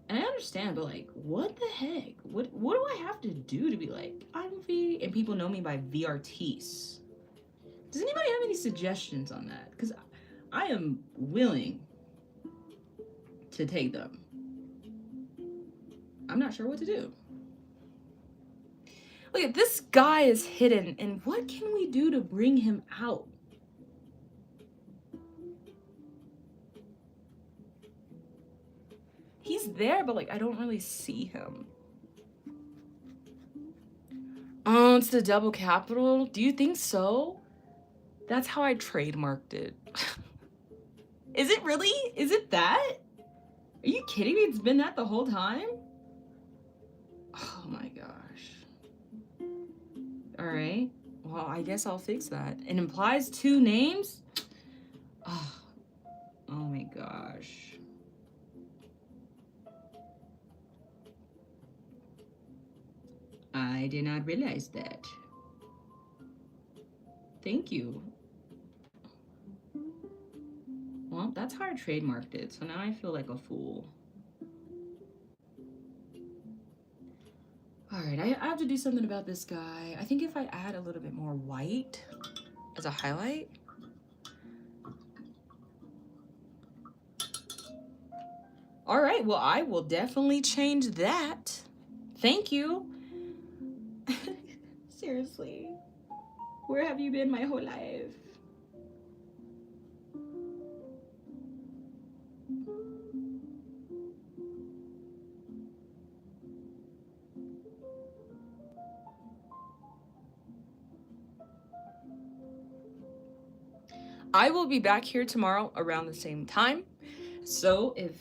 And I understand, but like, what the heck? What do I have to do to be like, I'm V? And people know me by VeeArtise. Does anybody have any suggestions on that? Because I am willing to take them. I'm not sure what to do. Look at this guy is hidden, and what can we do to bring him out? He's there, but like I don't really see him. Oh, it's the double capital? Do you think so? That's how I trademarked it. Is it really? Is it that? Are you kidding me? It's been that the whole time? Oh my gosh. All right. Well, I guess I'll fix that. It implies 2 names? Oh, oh my gosh. I did not realize that. Thank you. Well, that's how I trademarked it, so now I feel like a fool. All right, I have to do something about this guy. I think if I add a little bit more white as a highlight. All right, well, I will definitely change that. Thank you. Seriously, where have you been my whole life? I will be back here tomorrow around the same time. So if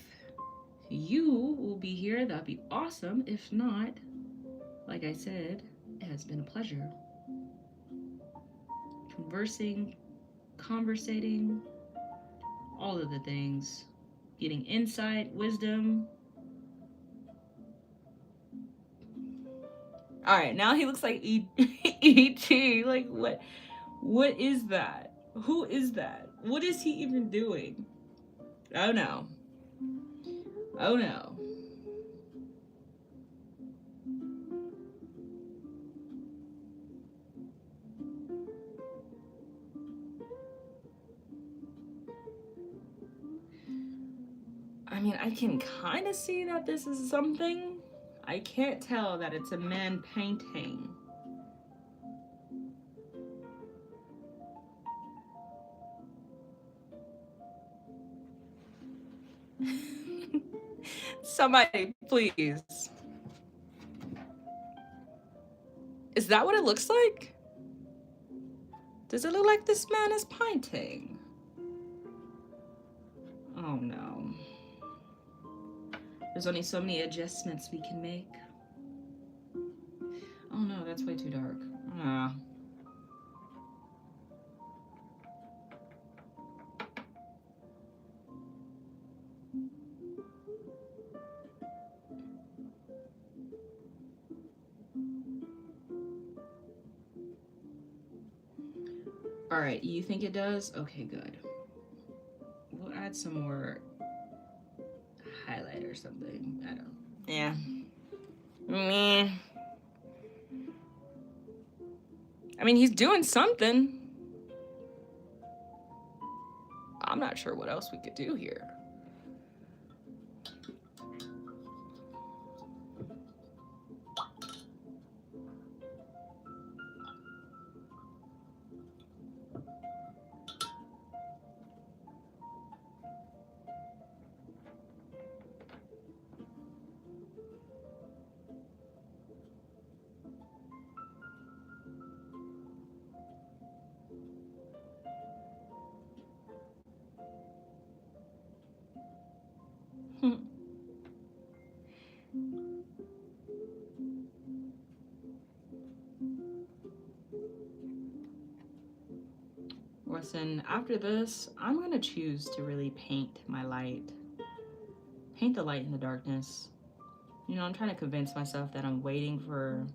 you will be here, that'd be awesome. If not, like I said, it has been a pleasure. Conversating, all of the things. Getting insight, wisdom. All right, now he looks like E.T. Like what? What is that? Who is that? What is he even doing? Oh no. Oh no. I mean, I can kind of see that this is something. I can't tell that it's a man painting. Somebody, please. Is that what it looks like? Does it look like this man is painting? Oh no. There's only so many adjustments we can make. Oh no, that's way too dark. Ah. All right, you think it does? Okay, good. We'll add some more highlight or something. I don't. Yeah. Meh. I mean, he's doing something. I'm not sure what else we could do here. Listen, after this, I'm gonna choose to really paint my light. Paint the light in the darkness. You know, I'm trying to convince myself that I'm waiting for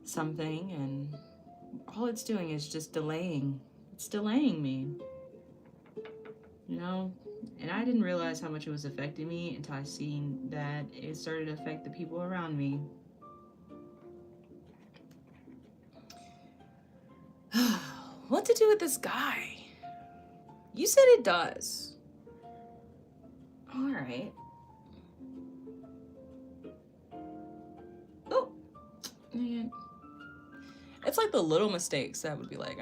something, and all it's doing is just delaying. It's delaying me. You know? And I didn't realize how much it was affecting me until I seen that it started to affect the people around me. What to do with this guy? You said it does. All right. Oh, man. It's like the little mistakes that would be like,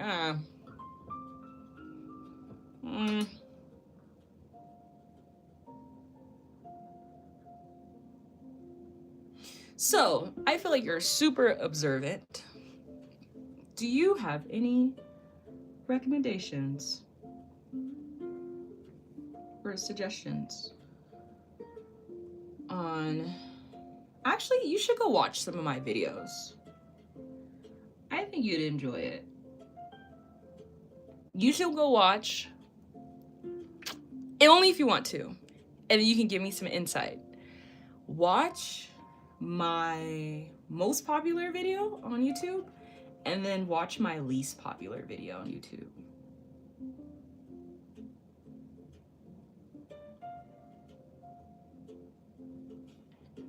So I feel like you're super observant. Do you have any recommendations or suggestions on... Actually, you should go watch some of my videos. I think you'd enjoy it. You should go watch, and only if you want to, and then you can give me some insight. Watch my most popular video on YouTube, and then watch my least popular video on YouTube.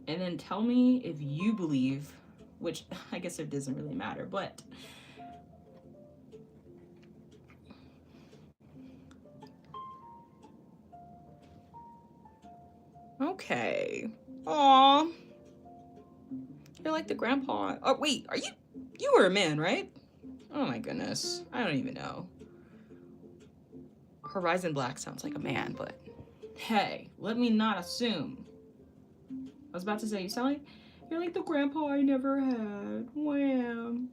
And then tell me if you believe, which I guess it doesn't really matter, but okay. Aw. You're like the grandpa. Oh, wait, are you were a man, right? Oh my goodness. I don't even know. Horizon Black sounds like a man, but hey, let me not assume. I was about to say, you're like the grandpa I never had. Wham.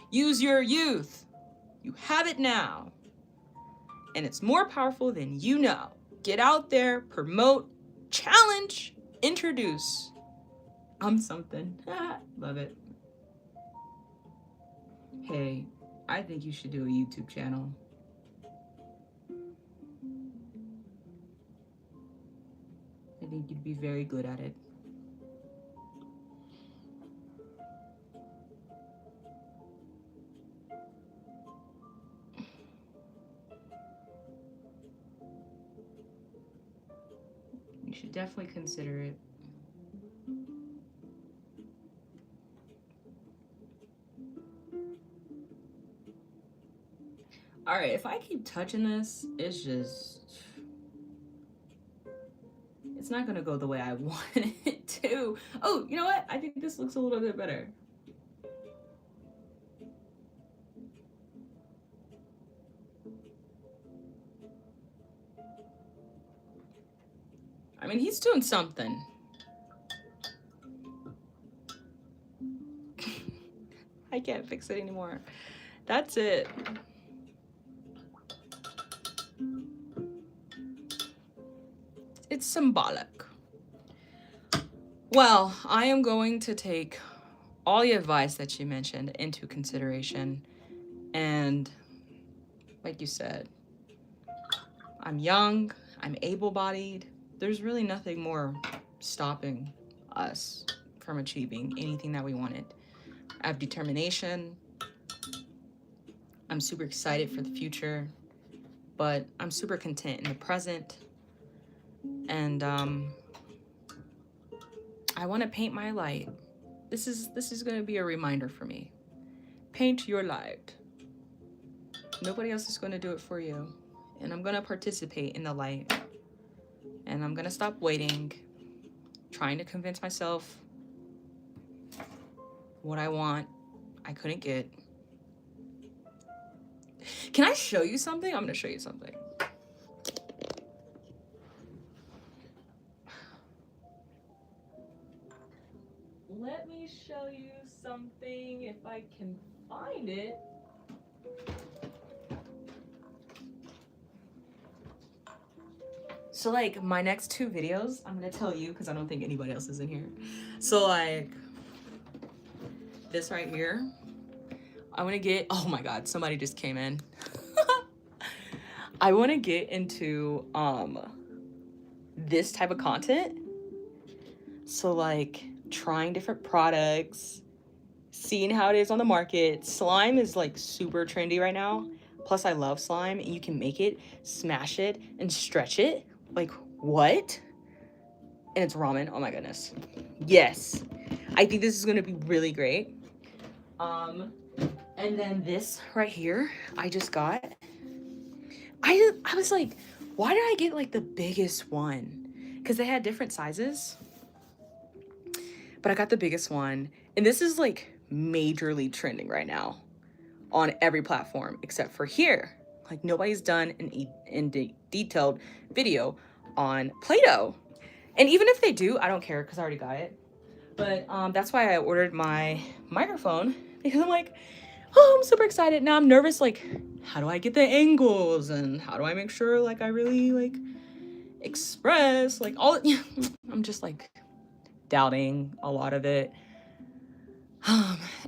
Use your youth. You have it now. And it's more powerful than you know. Get out there, promote, challenge, introduce. I'm something. Love it. Hey, I think you should do a YouTube channel. I think you'd be very good at it. You should definitely consider it. All right, if I keep touching this, it's not gonna go the way I want it to. Oh, you know what? I think this looks a little bit better. I mean, he's doing something. I can't fix it anymore. That's it. It's symbolic. Well, I am going to take all the advice that you mentioned into consideration. And like you said, I'm young, I'm able-bodied. There's really nothing more stopping us from achieving anything that we wanted. I have determination. I'm super excited for the future, but I'm super content in the present. And I want to paint my light. This is going to be a reminder for me. Paint your light. Nobody else is going to do it for you. And I'm going to participate in the light. And I'm going to stop waiting, trying to convince myself what I want, I couldn't get. Can I show you something? I'm going to show you something. Let me show you something if I can find it. So like my next 2 videos, I'm gonna tell you because I don't think anybody else is in here. So like this right here, I want to get, oh my God, somebody just came in. I want to get into this type of content. So like trying different products, seeing how it is on the market. Slime is like super trendy right now. Plus I love slime, and you can make it, smash it, and stretch it. Like what? And it's ramen. Oh my goodness. Yes. I think this is gonna be really great. And then this right here, I just got. I was like, why did I get like the biggest one? Because they had different sizes. But I got the biggest one. And this is like majorly trending right now on every platform except for here. Like nobody's done an detailed video on Play-Doh. And even if they do, I don't care because I already got it. But that's why I ordered my microphone, because I'm like, oh, I'm super excited. Now I'm nervous, like, how do I get the angles and how do I make sure like I really like express like all I'm just like doubting a lot of it.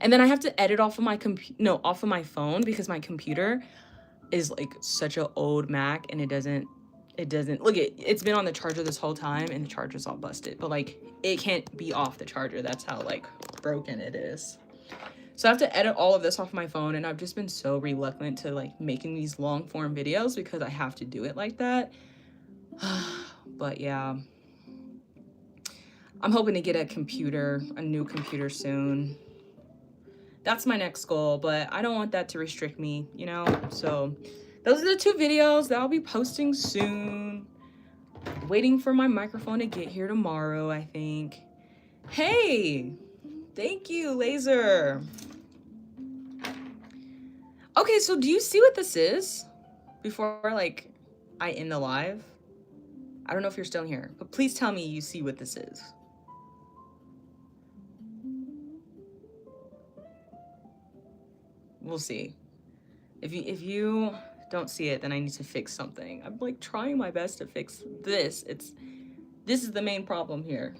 And then I have to edit off of my off of my phone, because my computer is like such an old Mac, and it doesn't look, it's been on the charger this whole time and the charger's all busted, but like it can't be off the charger. That's how like broken it is. So I have to edit all of this off my phone, and I've just been so reluctant to like making these long form videos because I have to do it like that. But yeah, I'm hoping to get a new computer soon. That's my next goal, but I don't want that to restrict me, you know? So those are the 2 videos that I'll be posting soon. Waiting for my microphone to get here tomorrow, I think. Hey, thank you, Laser. Okay, so do you see what this is before like I end the live? I don't know if you're still here, but please tell me you see what this is. We'll see. If you don't see it, then I need to fix something. I'm like trying my best to fix this. This is the main problem here.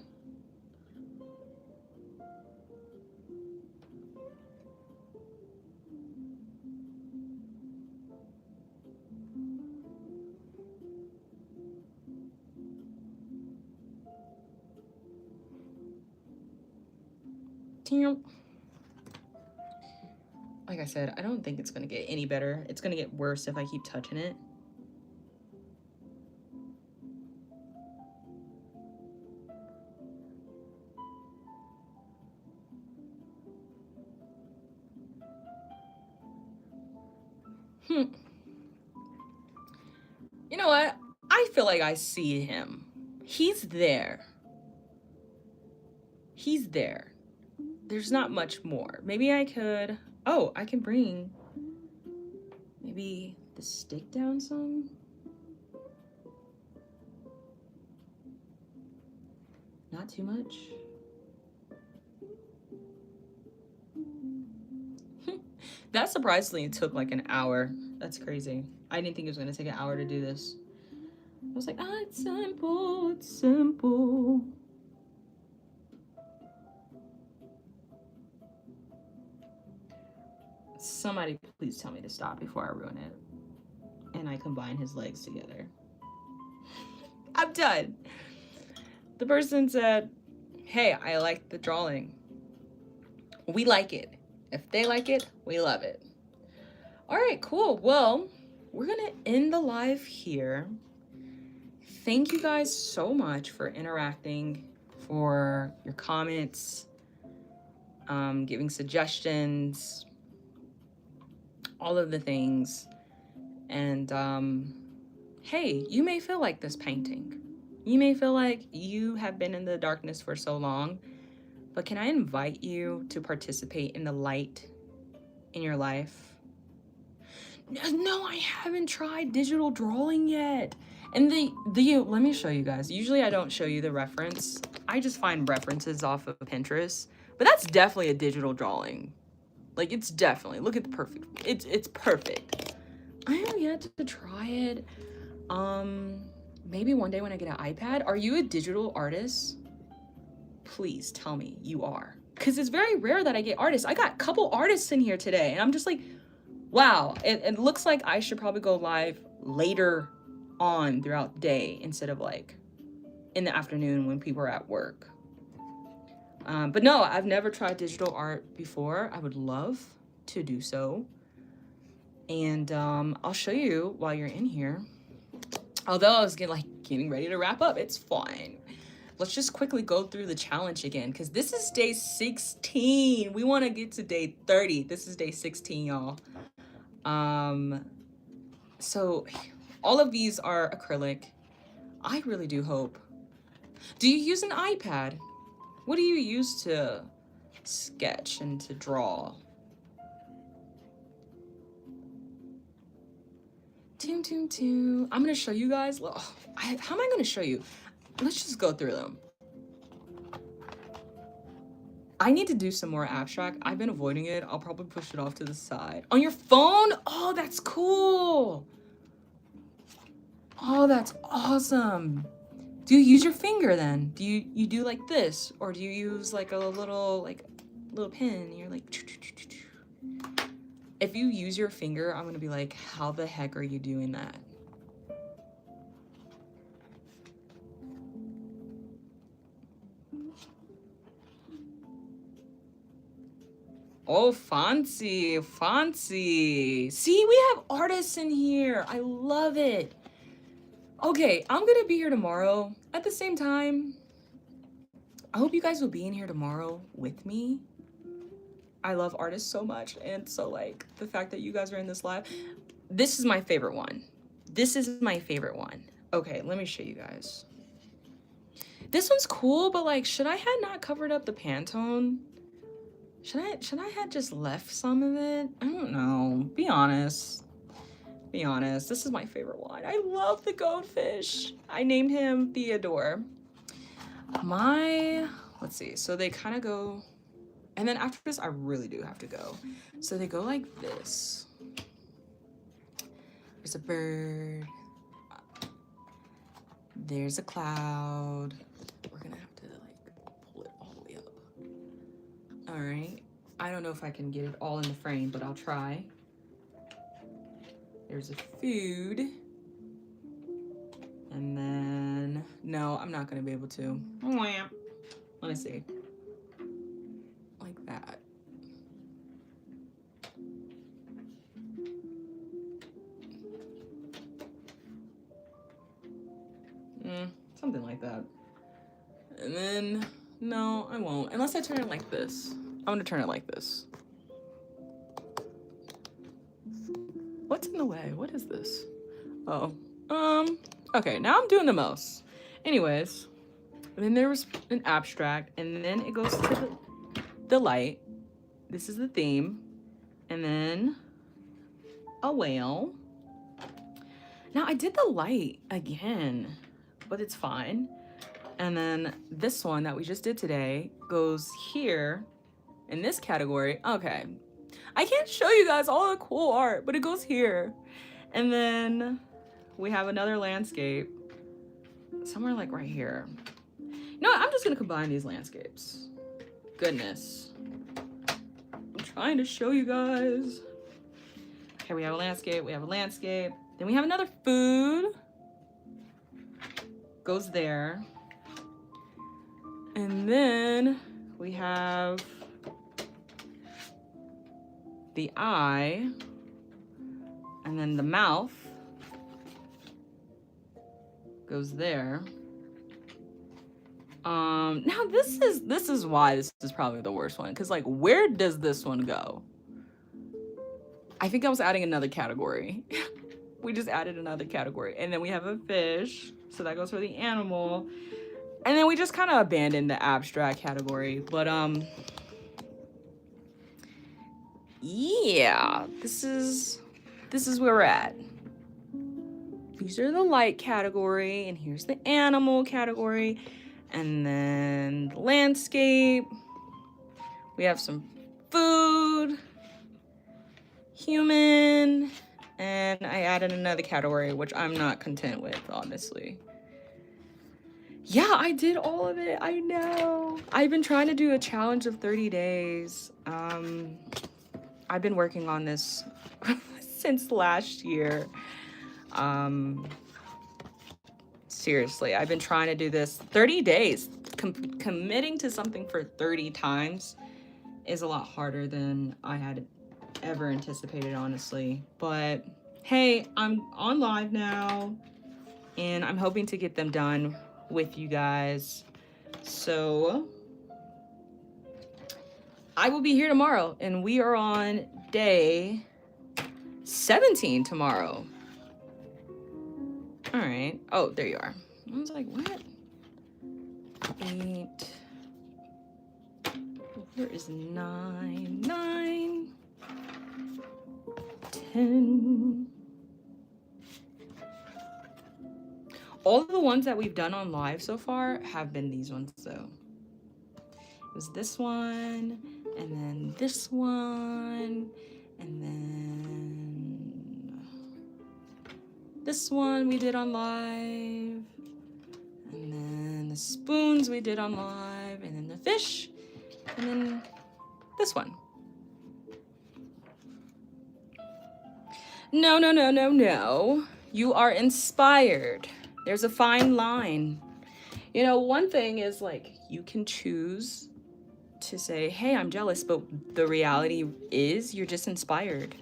Like I said, I don't think it's gonna get any better. It's gonna get worse if I keep touching it. You know what? I feel like I see him. He's there. He's there. There's not much more. Maybe I could... Oh, I can bring maybe the stick down some. Not too much. That surprisingly took like an hour. That's crazy. I didn't think it was gonna take an hour to do this. I was like, ah, it's simple, it's simple. Somebody please tell me to stop before I ruin it. And I combine his legs together. I'm done. The person said, hey, I like the drawing. We like it. If they like it, we love it. All right, cool. Well, we're gonna end the live here. Thank you guys so much for interacting, for your comments, giving suggestions, all of the things. And hey, you may feel like this painting. You may feel like you have been in the darkness for so long, but can I invite you to participate in the light in your life? No, I haven't tried digital drawing yet. And let me show you guys. Usually I don't show you the reference. I just find references off of Pinterest, but that's definitely a digital drawing. Like, it's definitely, look at the perfect, it's perfect. I have yet to try it. Maybe one day when I get an iPad. Are you a digital artist? Please tell me you are. Because it's very rare that I get artists. I got a couple artists in here today, and I'm just like, wow. It looks like I should probably go live later on throughout the day instead of like in the afternoon when people are at work. But no, I've never tried digital art before. I would love to do so. And I'll show you while you're in here. Although I was getting ready to wrap up, it's fine. Let's just quickly go through the challenge again, because this is day 16. We want to get to day 30. This is day 16, y'all. So all of these are acrylic. I really do hope. Do you use an iPad? What do you use to sketch and to draw? I'm gonna show you guys. How am I gonna show you? Let's just go through them. I need to do some more abstract. I've been avoiding it. I'll probably push it off to the side. On your phone? Oh, that's cool. Oh, that's awesome. Do you use your finger then? Do you do like this? Or do you use like a little pin? You're like, if you use your finger, I'm gonna be like, how the heck are you doing that? Oh, fancy, fancy. See, we have artists in here. I love it. Okay, I'm gonna be here tomorrow at the same time. I hope you guys will be in here tomorrow with me. I love artists so much, and so like the fact that you guys are in this live, this is my favorite one. This is my favorite one. Okay, let me show you guys. This one's cool, but like, should I have not covered up the Pantone? Should I have just left some of it? I don't know. Be honest. Be honest. This is my favorite one. I love the goldfish. I named him Theodore. Let's see. So they kind of go, and then after this, I really do have to go. So they go like this. There's a bird. There's a cloud. We're gonna have to like pull it all the way up. All right. I don't know if I can get it all in the frame, but I'll try. There's a food. And then, no, I'm not gonna be able to. Let me see. Like that. Something like that. And then, no, I won't. Unless I turn it like this. I'm gonna turn it like this. What's in the way? What is this? Oh, okay, now I'm doing the most. Anyways, and then there was an abstract, and then it goes to the light. This is the theme. And then a whale. Now I did the light again, but it's fine. And then this one that we just did today goes here in this category. Okay, I can't show you guys all the cool art, but it goes here. And then we have another landscape somewhere like right here. You know what? I'm just gonna combine these landscapes. Goodness. I'm trying to show you guys. Okay, we have a landscape, we have a landscape. Then we have another food. Goes there. And then we have the eye, and then the mouth goes there. Now this is why this is probably the worst one, because like, where does this one go? I think I was adding another category. We just added another category, and then we have a fish, so that goes for the animal, and then we just kind of abandoned the abstract category. But yeah, this is where we're at. These are the light category, and here's the animal category, and then the landscape. We have some food, human, and I added another category, which I'm not content with, honestly. Yeah, I did all of it. I know. I've been trying to do a challenge of 30 days. I've been working on this since last year. Seriously, I've been trying to do this 30 days. Committing to something for 30 times is a lot harder than I had ever anticipated, honestly. But hey, I'm on live now, and I'm hoping to get them done with you guys. So I will be here tomorrow, and we are on day 17 tomorrow. All right. Oh, there you are. I was like, what? 8. There is 9, 9, 10. All of the ones that we've done on live so far have been these ones, though. was this one, and then this one, and then this one we did on live, and then the spoons we did on live, and then the fish, and then this one. No, no, no, no, no. You are inspired. There's a fine line. You know, one thing is like you can choose to say, hey, I'm jealous, but the reality is you're just inspired.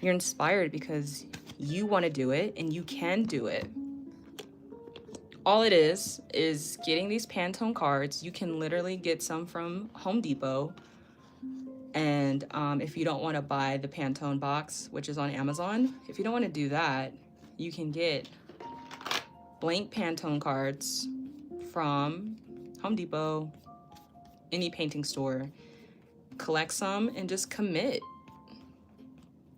You're inspired because you want to do it and you can do it. All it is getting these Pantone cards. You can literally get some from Home Depot. And if you don't want to buy the Pantone box, which is on Amazon, if you don't want to do that, you can get blank Pantone cards from Home Depot, any painting store. Collect some and just commit.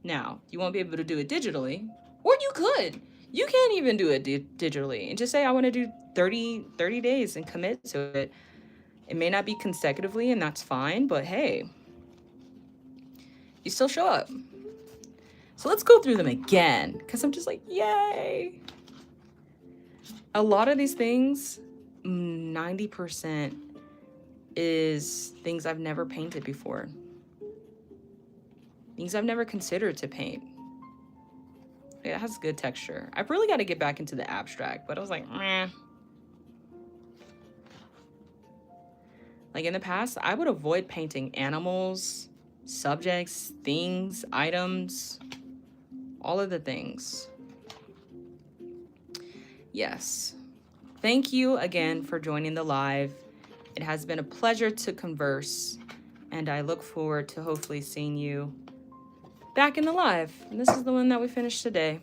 Now, you won't be able to do it digitally, or you could. You can even do it digitally and just say, I want to do 30 days and commit to it. It may not be consecutively, and that's fine, but hey, you still show up. So let's go through them again, because I'm just like, yay. A lot of these things, 90% is things I've never painted before. Things I've never considered to paint. It has good texture. I've really got to get back into the abstract, but I was like, meh. Like in the past, I would avoid painting animals, subjects, things, items, all of the things. Yes. Thank you again for joining the live. It has been a pleasure to converse, and I look forward to hopefully seeing you back in the live. And this is the one that we finished today.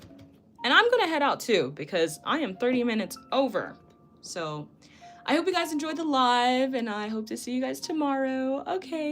And I'm gonna head out too because I am 30 minutes over. So I hope you guys enjoyed the live, and I hope to see you guys tomorrow. Okay.